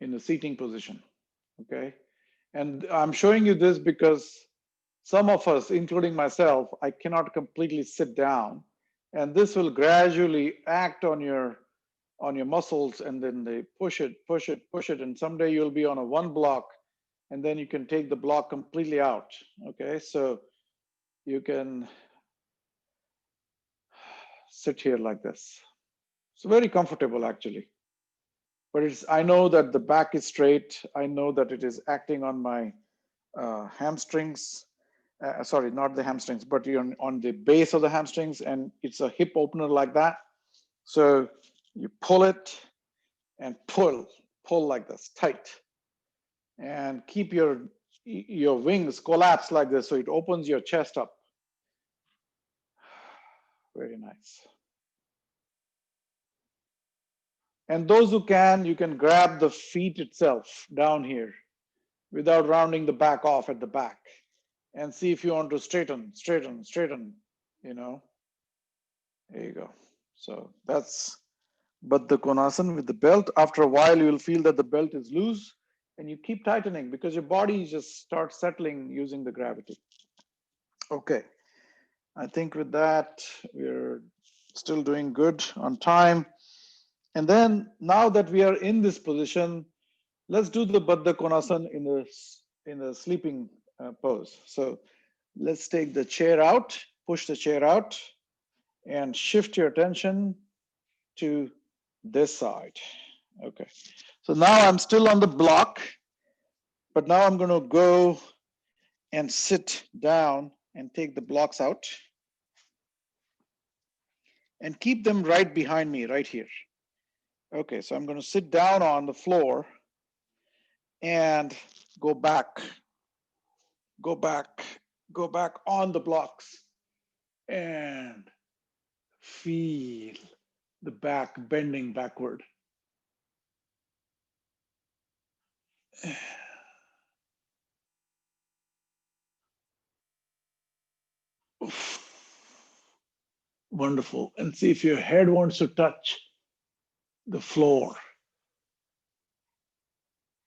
in a seating position. Okay, and I'm showing you this because some of us, including myself, I cannot completely sit down, and this will gradually act on your muscles, and then they push it, push it, push it, and someday you'll be on a one block, and then you can take the block completely out. Okay, so you can sit here like this. It's very comfortable actually, but I know that the back is straight. I know that it is acting on my hamstrings. Sorry, not the hamstrings, but you're on the base of the hamstrings, and it's a hip opener like that. So you pull it and pull like this, tight, and keep your wings collapse like this, so it opens your chest up. Very nice. And those who can, you can grab the feet itself down here without rounding the back off at the back, and see if you want to straighten, you know. There you go. So that's Baddha Konasana with the belt. After a while, you will feel that the belt is loose, and you keep tightening because your body just starts settling using the gravity. Okay, I think with that, we're still doing good on time. And then now that we are in this position, let's do the Baddha Konasana in the sleeping pose. So let's take the chair out, push the chair out, and shift your attention to this side. Okay, so now I'm still on the block, but now I'm going to go and sit down and take the blocks out and keep them right behind me, right here. Okay, so I'm going to sit down on the floor and go back on the blocks, and feel the back bending backward. Wonderful. And see if your head wants to touch the floor.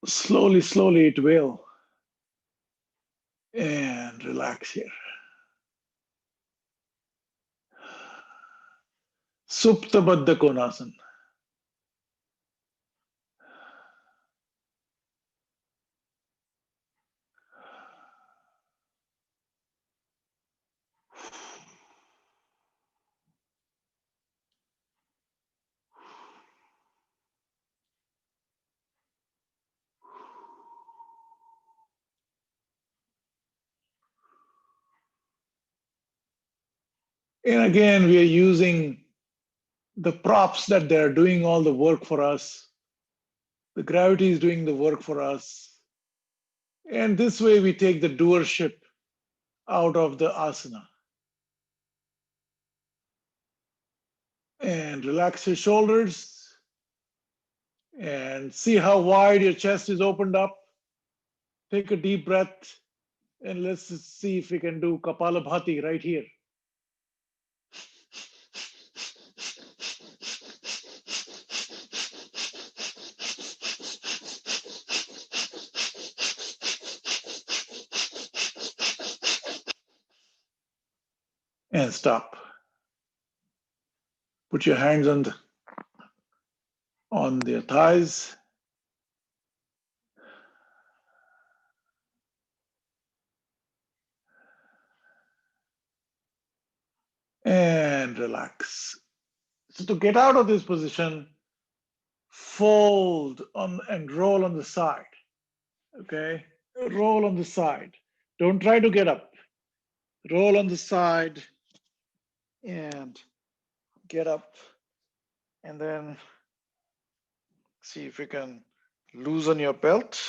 Slowly, slowly it will. And relax here. Supta Baddha Konasana. And again, we are using the props that they're doing all the work for us. The gravity is doing the work for us. And this way we take the doership out of the asana. And relax your shoulders and see how wide your chest is opened up. Take a deep breath, and let's see if we can do Kapalabhati right here. and stop. Put your hands on their thighs and relax. So to get out of this position, fold on and roll on the side. Okay, roll on the side. Don't try to get up. Roll on the side and get up, and then see if you can loosen your belt.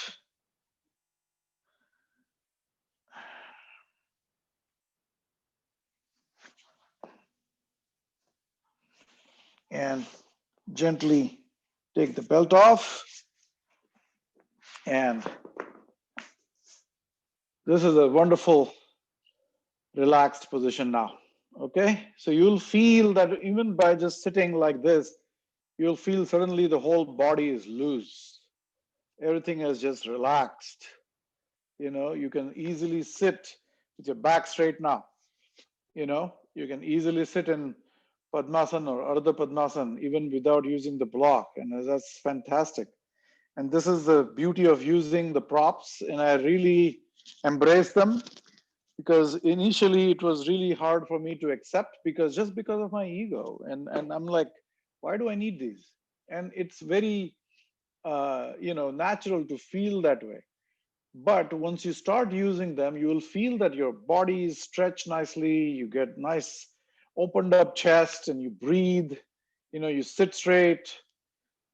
And gently take the belt off. And this is a wonderful relaxed position now. Okay, so you'll feel that even by just sitting like this, you'll feel suddenly the whole body is loose. Everything is just relaxed. You can easily sit with your back straight now. You can easily sit in Padmasana or Ardha Padmasana even without using the block, and that's fantastic. And this is the beauty of using the props, and I really embrace them, because initially it was really hard for me to accept, because of my ego, and I'm like, why do I need these? And it's very natural to feel that way. But once you start using them, you will feel that your body is stretched nicely, you get nice opened up chest, and you breathe, you sit straight,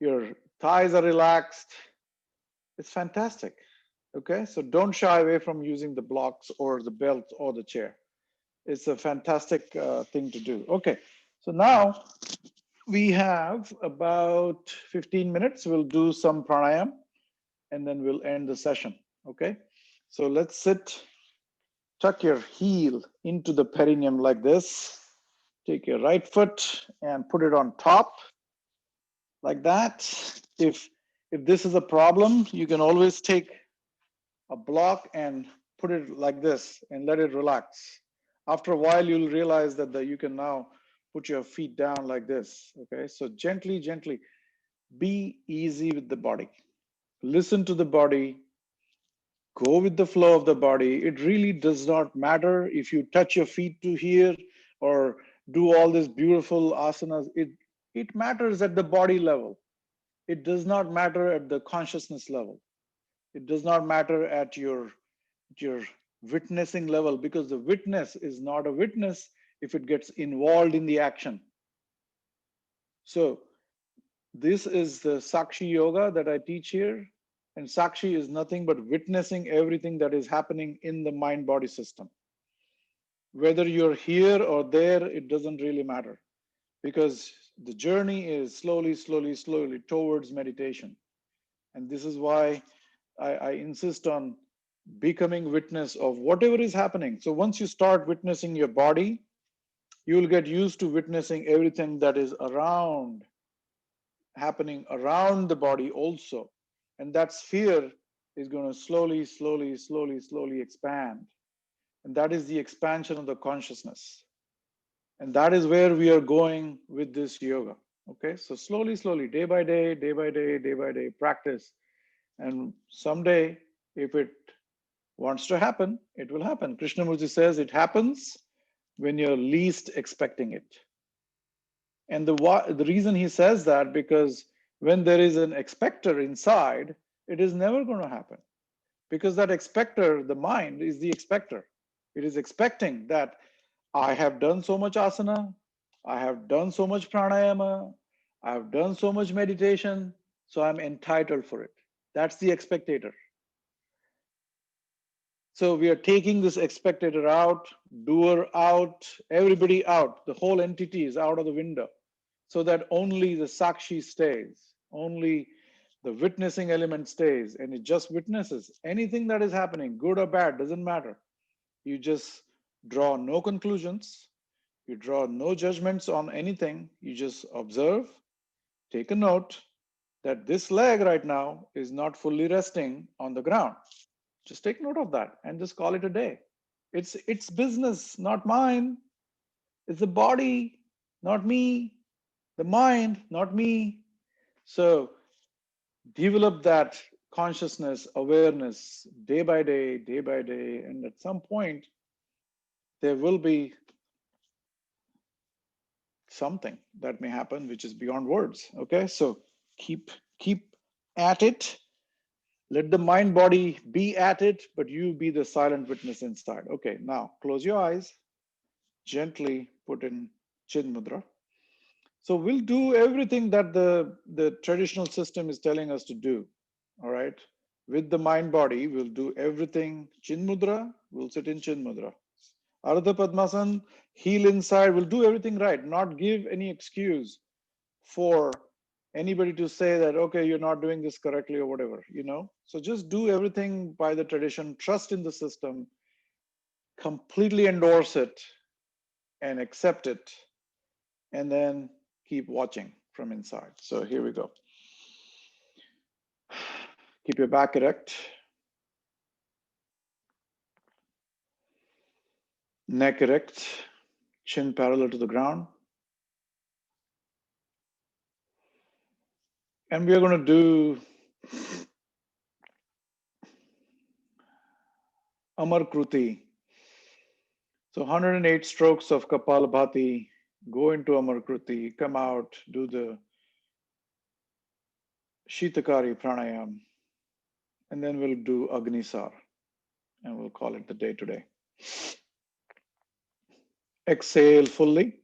your thighs are relaxed. It's fantastic. Okay, so don't shy away from using the blocks or the belt or the chair. It's a fantastic thing to do. Okay, so now we have about 15 minutes. We'll do some pranayam and then we'll end the session. Okay, so let's sit, tuck your heel into the perineum like this. Take your right foot and put it on top like that. If this is a problem, you can always take a block and put it like this and let it relax. After a while, you'll realize that you can now put your feet down like this. Okay, so gently, gently, be easy with the body. Listen to the body. Go with the flow of the body. It really does not matter if you touch your feet to here or do all these beautiful asanas. It matters at the body level. It does not matter at the consciousness level. It does not matter at your witnessing level, because the witness is not a witness if it gets involved in the action. So this is the Sakshi yoga that I teach here, and Sakshi is nothing but witnessing everything that is happening in the mind body system. Whether you're here or there, it doesn't really matter, because the journey is slowly, slowly, slowly towards meditation. And this is why I insist on becoming witness of whatever is happening. So once you start witnessing your body, you will get used to witnessing everything that is happening around the body also. And that sphere is going to slowly, slowly, slowly, slowly expand. And that is the expansion of the consciousness. And that is where we are going with this yoga. Okay, so slowly, slowly, day by day, day by day, day by day, practice. And someday, if it wants to happen, it will happen. Krishnamurti says it happens when you're least expecting it. And the reason he says that, because when there is an expector inside, it is never going to happen. Because that expector, the mind, is the expector. It is expecting that I have done so much asana, I have done so much pranayama, I have done so much meditation, so I'm entitled for it. That's the expectator. So we are taking this expectator out, doer out, everybody out. The whole entity is out of the window, so that only the Sakshi stays, only the witnessing element stays, and it just witnesses. Anything that is happening, good or bad, doesn't matter. You just draw no conclusions, you draw no judgments on anything, you just observe, take a note that this leg right now is not fully resting on the ground. Just take note of that and just call it a day. It's business, not mine. It's the body, not me. The mind, not me. So develop that consciousness, awareness day by day. And at some point, there will be something that may happen which is beyond words. Okay. So keep at it. Let the mind body be at it, but you be the silent witness inside. Okay. Now close your eyes, gently put in Chin Mudra. So we'll do everything that the traditional system is telling us to do. All right. With the mind body, we'll do everything. Chin Mudra, we'll sit in Chin Mudra. Ardha Padmasan, heel inside, we'll do everything right, not give any excuse for anybody to say that, okay, you're not doing this correctly or whatever, So just do everything by the tradition, trust in the system, completely endorse it and accept it, and then keep watching from inside. So here we go. Keep your back erect, neck erect, chin parallel to the ground. And we are going to do Amarkruti. So 108 strokes of Kapalabhati, go into Amarkruti, come out, do the Shitakari pranayam, and then we'll do Agnisar, and we'll call it the day today. Exhale fully.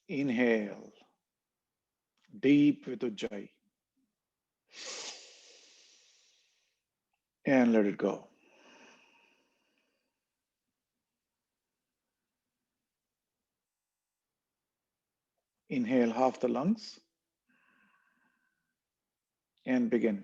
Inhale, deep with Ujjayi, and let it go. Inhale half the lungs, and begin.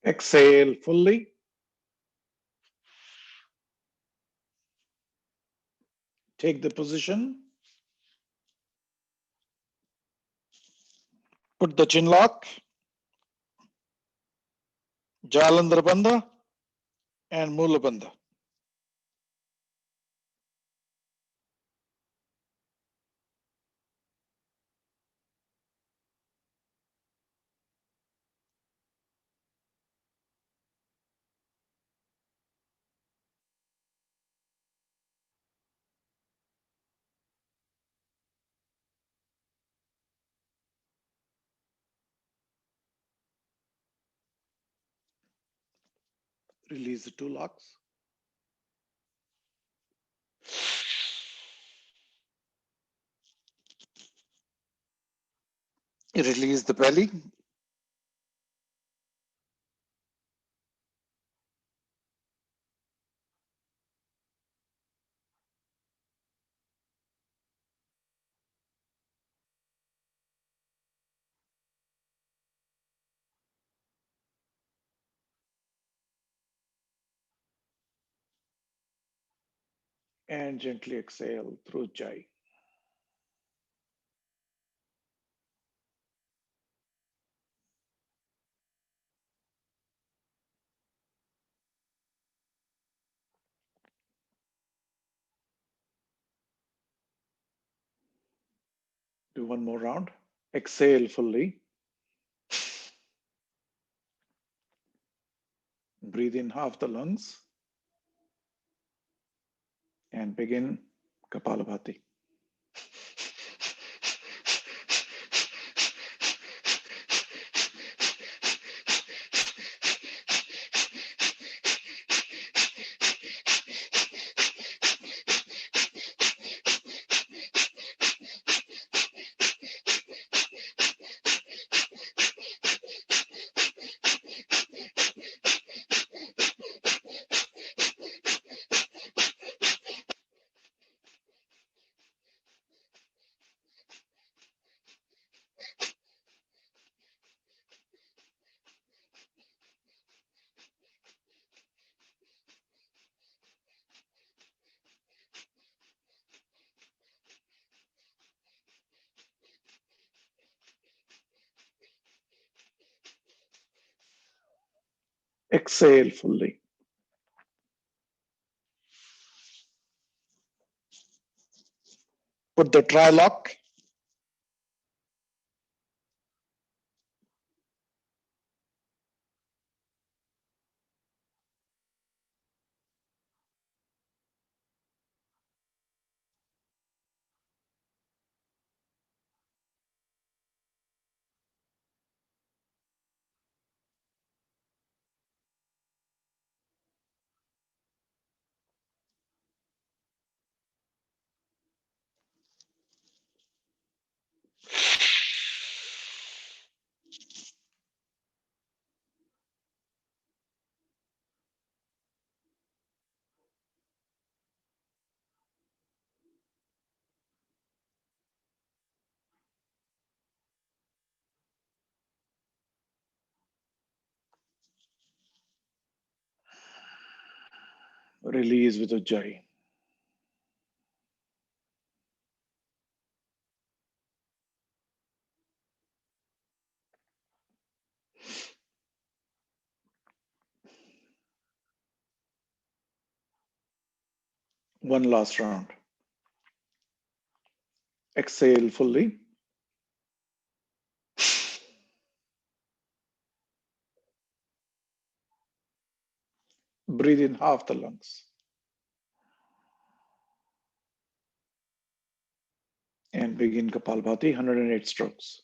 Exhale fully. Take the position. Put the chin lock, Jalandhar Bandha, and Mula Bandha. Release the two locks. Release the belly. And gently exhale through Ujjayi. Do one more round. Exhale fully. Breathe in half the lungs and begin Kapalabhati. Exhale fully. Put the tri-lock. Release with Ujjayi. One last round. Exhale fully. Breathe in half the lungs. And begin Kapalbhati, 108 strokes.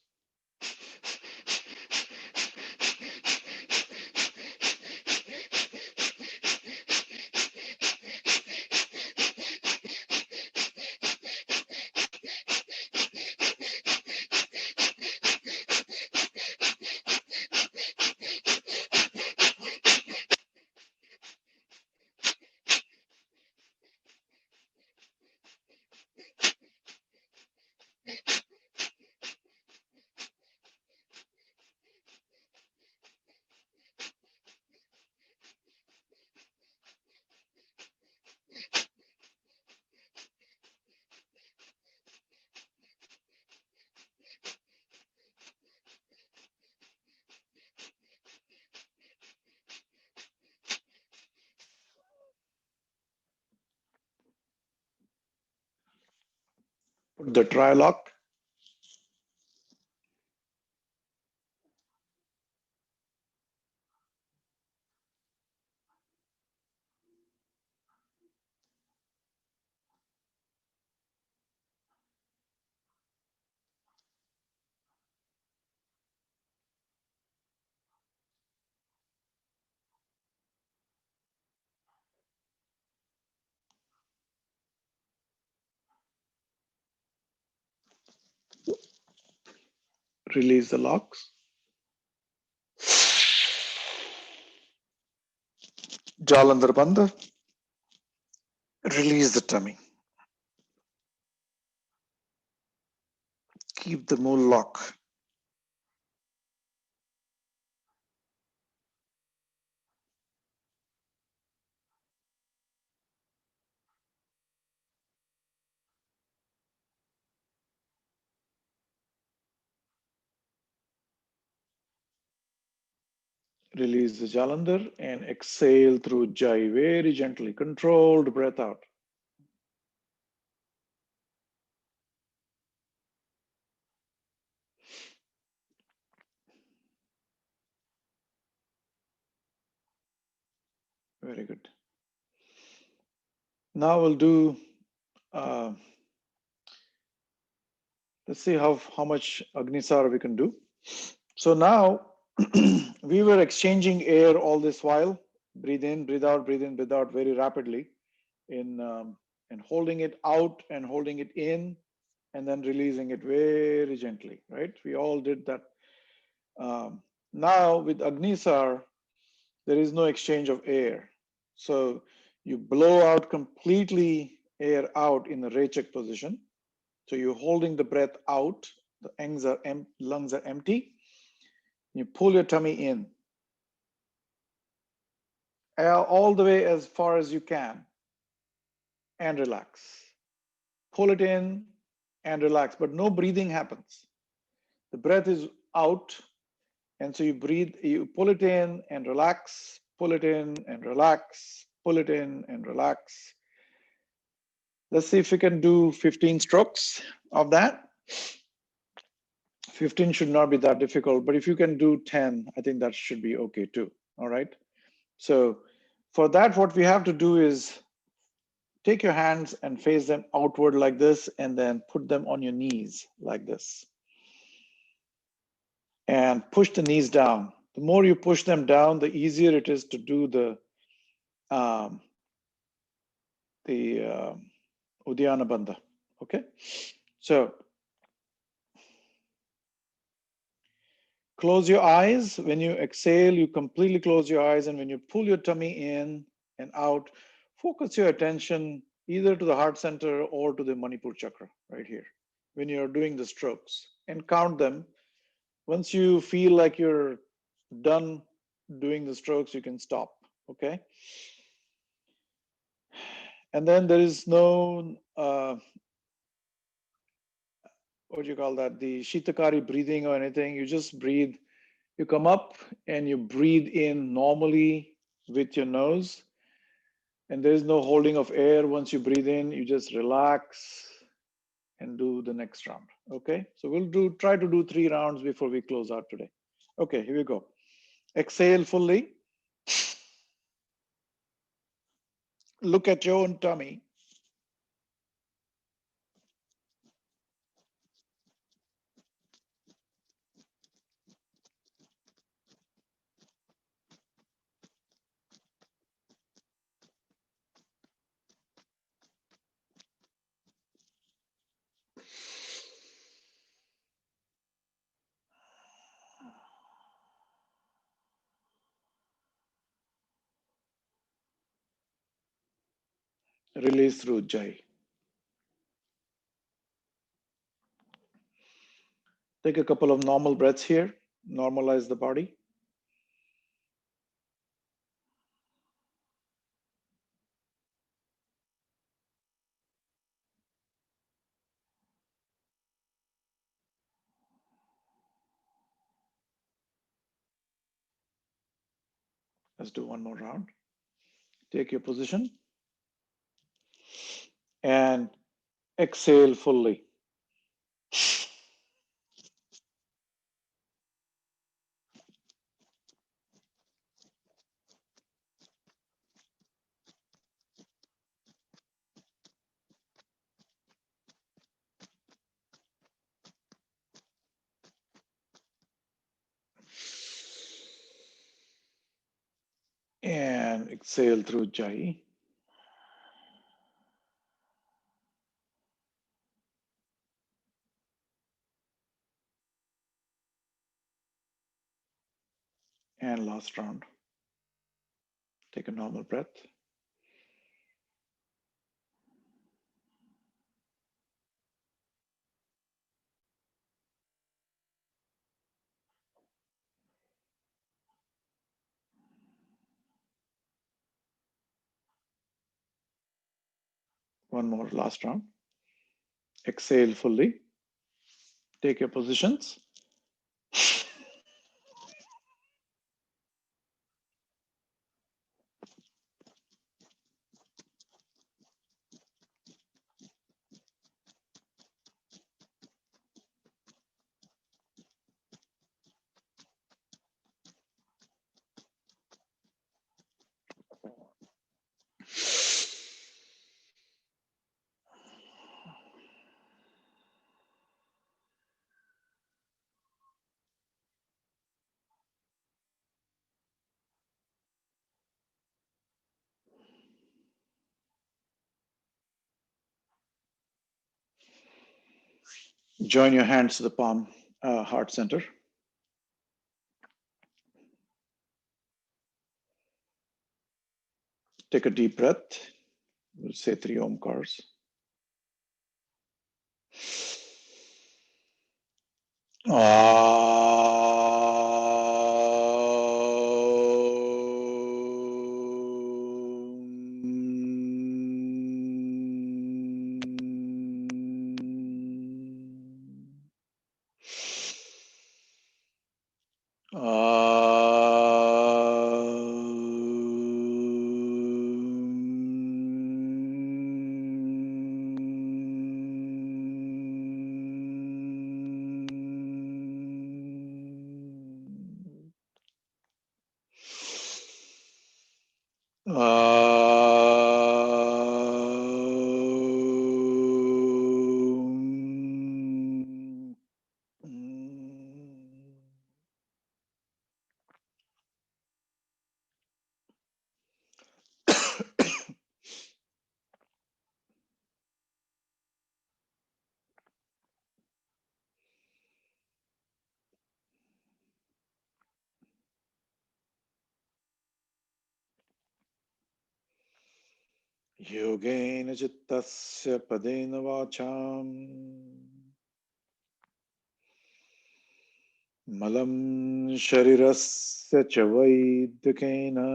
Put the tri-lock. Release the locks. Jalandhar Bandha. Release the tummy. Keep the mool lock. Release the Jalandhar and exhale through Ujjayi very gently. Controlled breath out. Very good. Now we'll do, let's see how much Agnisar we can do. So now we were exchanging air all this while. Breathe in, breathe out, breathe in, breathe out very rapidly and holding it out and holding it in and then releasing it very gently, right? We all did that. Now with Agnisar, there is no exchange of air. So you blow out completely air out in the Rechak position. So you're holding the breath out, the lungs are empty. You pull your tummy in all the way as far as you can and relax. Pull it in and relax, but no breathing happens. The breath is out, and so you breathe, you pull it in and relax, pull it in and relax, pull it in and relax. Let's see if we can do 15 strokes of that. 15 should not be that difficult, but if you can do 10, I think that should be okay too. All right. So for that, what we have to do is take your hands and face them outward like this, and then put them on your knees like this. And push the knees down. The more you push them down, the easier it is to do the Uddiyana Bandha. Okay. So close your eyes. When you exhale, you completely close your eyes. And when you pull your tummy in and out, focus your attention either to the heart center or to the Manipur chakra right here when you're doing the strokes, and count them. Once you feel like you're done doing the strokes, you can stop. Okay. And then there is no, what do you call that? The Shitakari breathing or anything. You just breathe. You come up and you breathe in normally with your nose, and there is no holding of air. Once you breathe in, you just relax and do the next round. Okay, so we'll try to do 3 rounds before we close out today. Okay, here we go. Exhale fully. Look at your own tummy. Release through Jai. Take a couple of normal breaths here. Normalize the body. Let's do one more round. Take your position and exhale fully. And exhale through Jai. And last round. Take a normal breath. One more last round. Exhale fully. Take your positions. Join your hands to the palm, heart center. Take a deep breath. We'll say 3 Omkars. Yogena chittasya padena vacham malam sharirasya cha vaidhyakena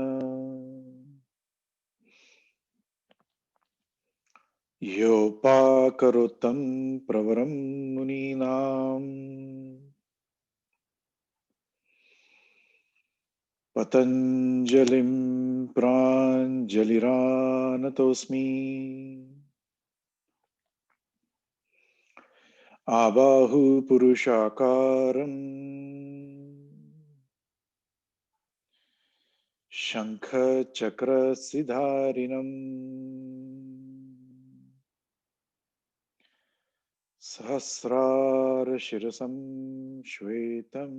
yopakarotam pravaram muninam patanjalim pranjaliranatosmi abahu purushakaram shankha chakra sidharinam sahasrara shirasam shvetam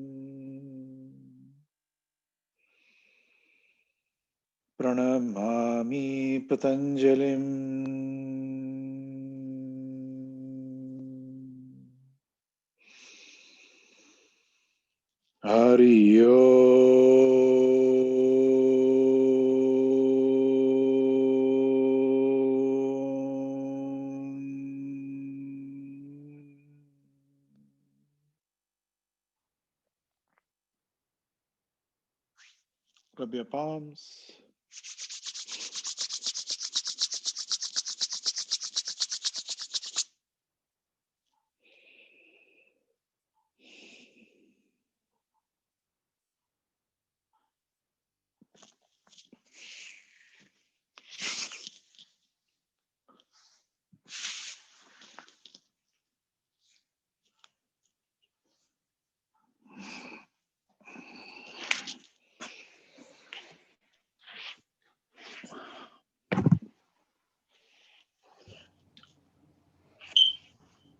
pranamami patanjalim Hari Rub your palms.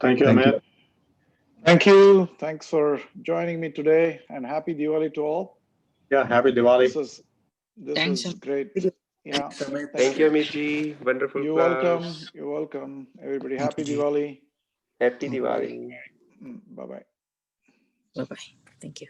Thank you, Thank you. Amit. Thank you. Thanks for joining me today, and happy Diwali to all. Yeah, happy Diwali. This Thanks. was great. Yeah, Thanks, Amit. thank Thank you, you. Amitji. Wonderful You're class. welcome. You're welcome. Everybody, Thank happy you, Ji. Diwali. Happy Thank you. Bye. Diwali. Bye bye. Bye bye. Thank you.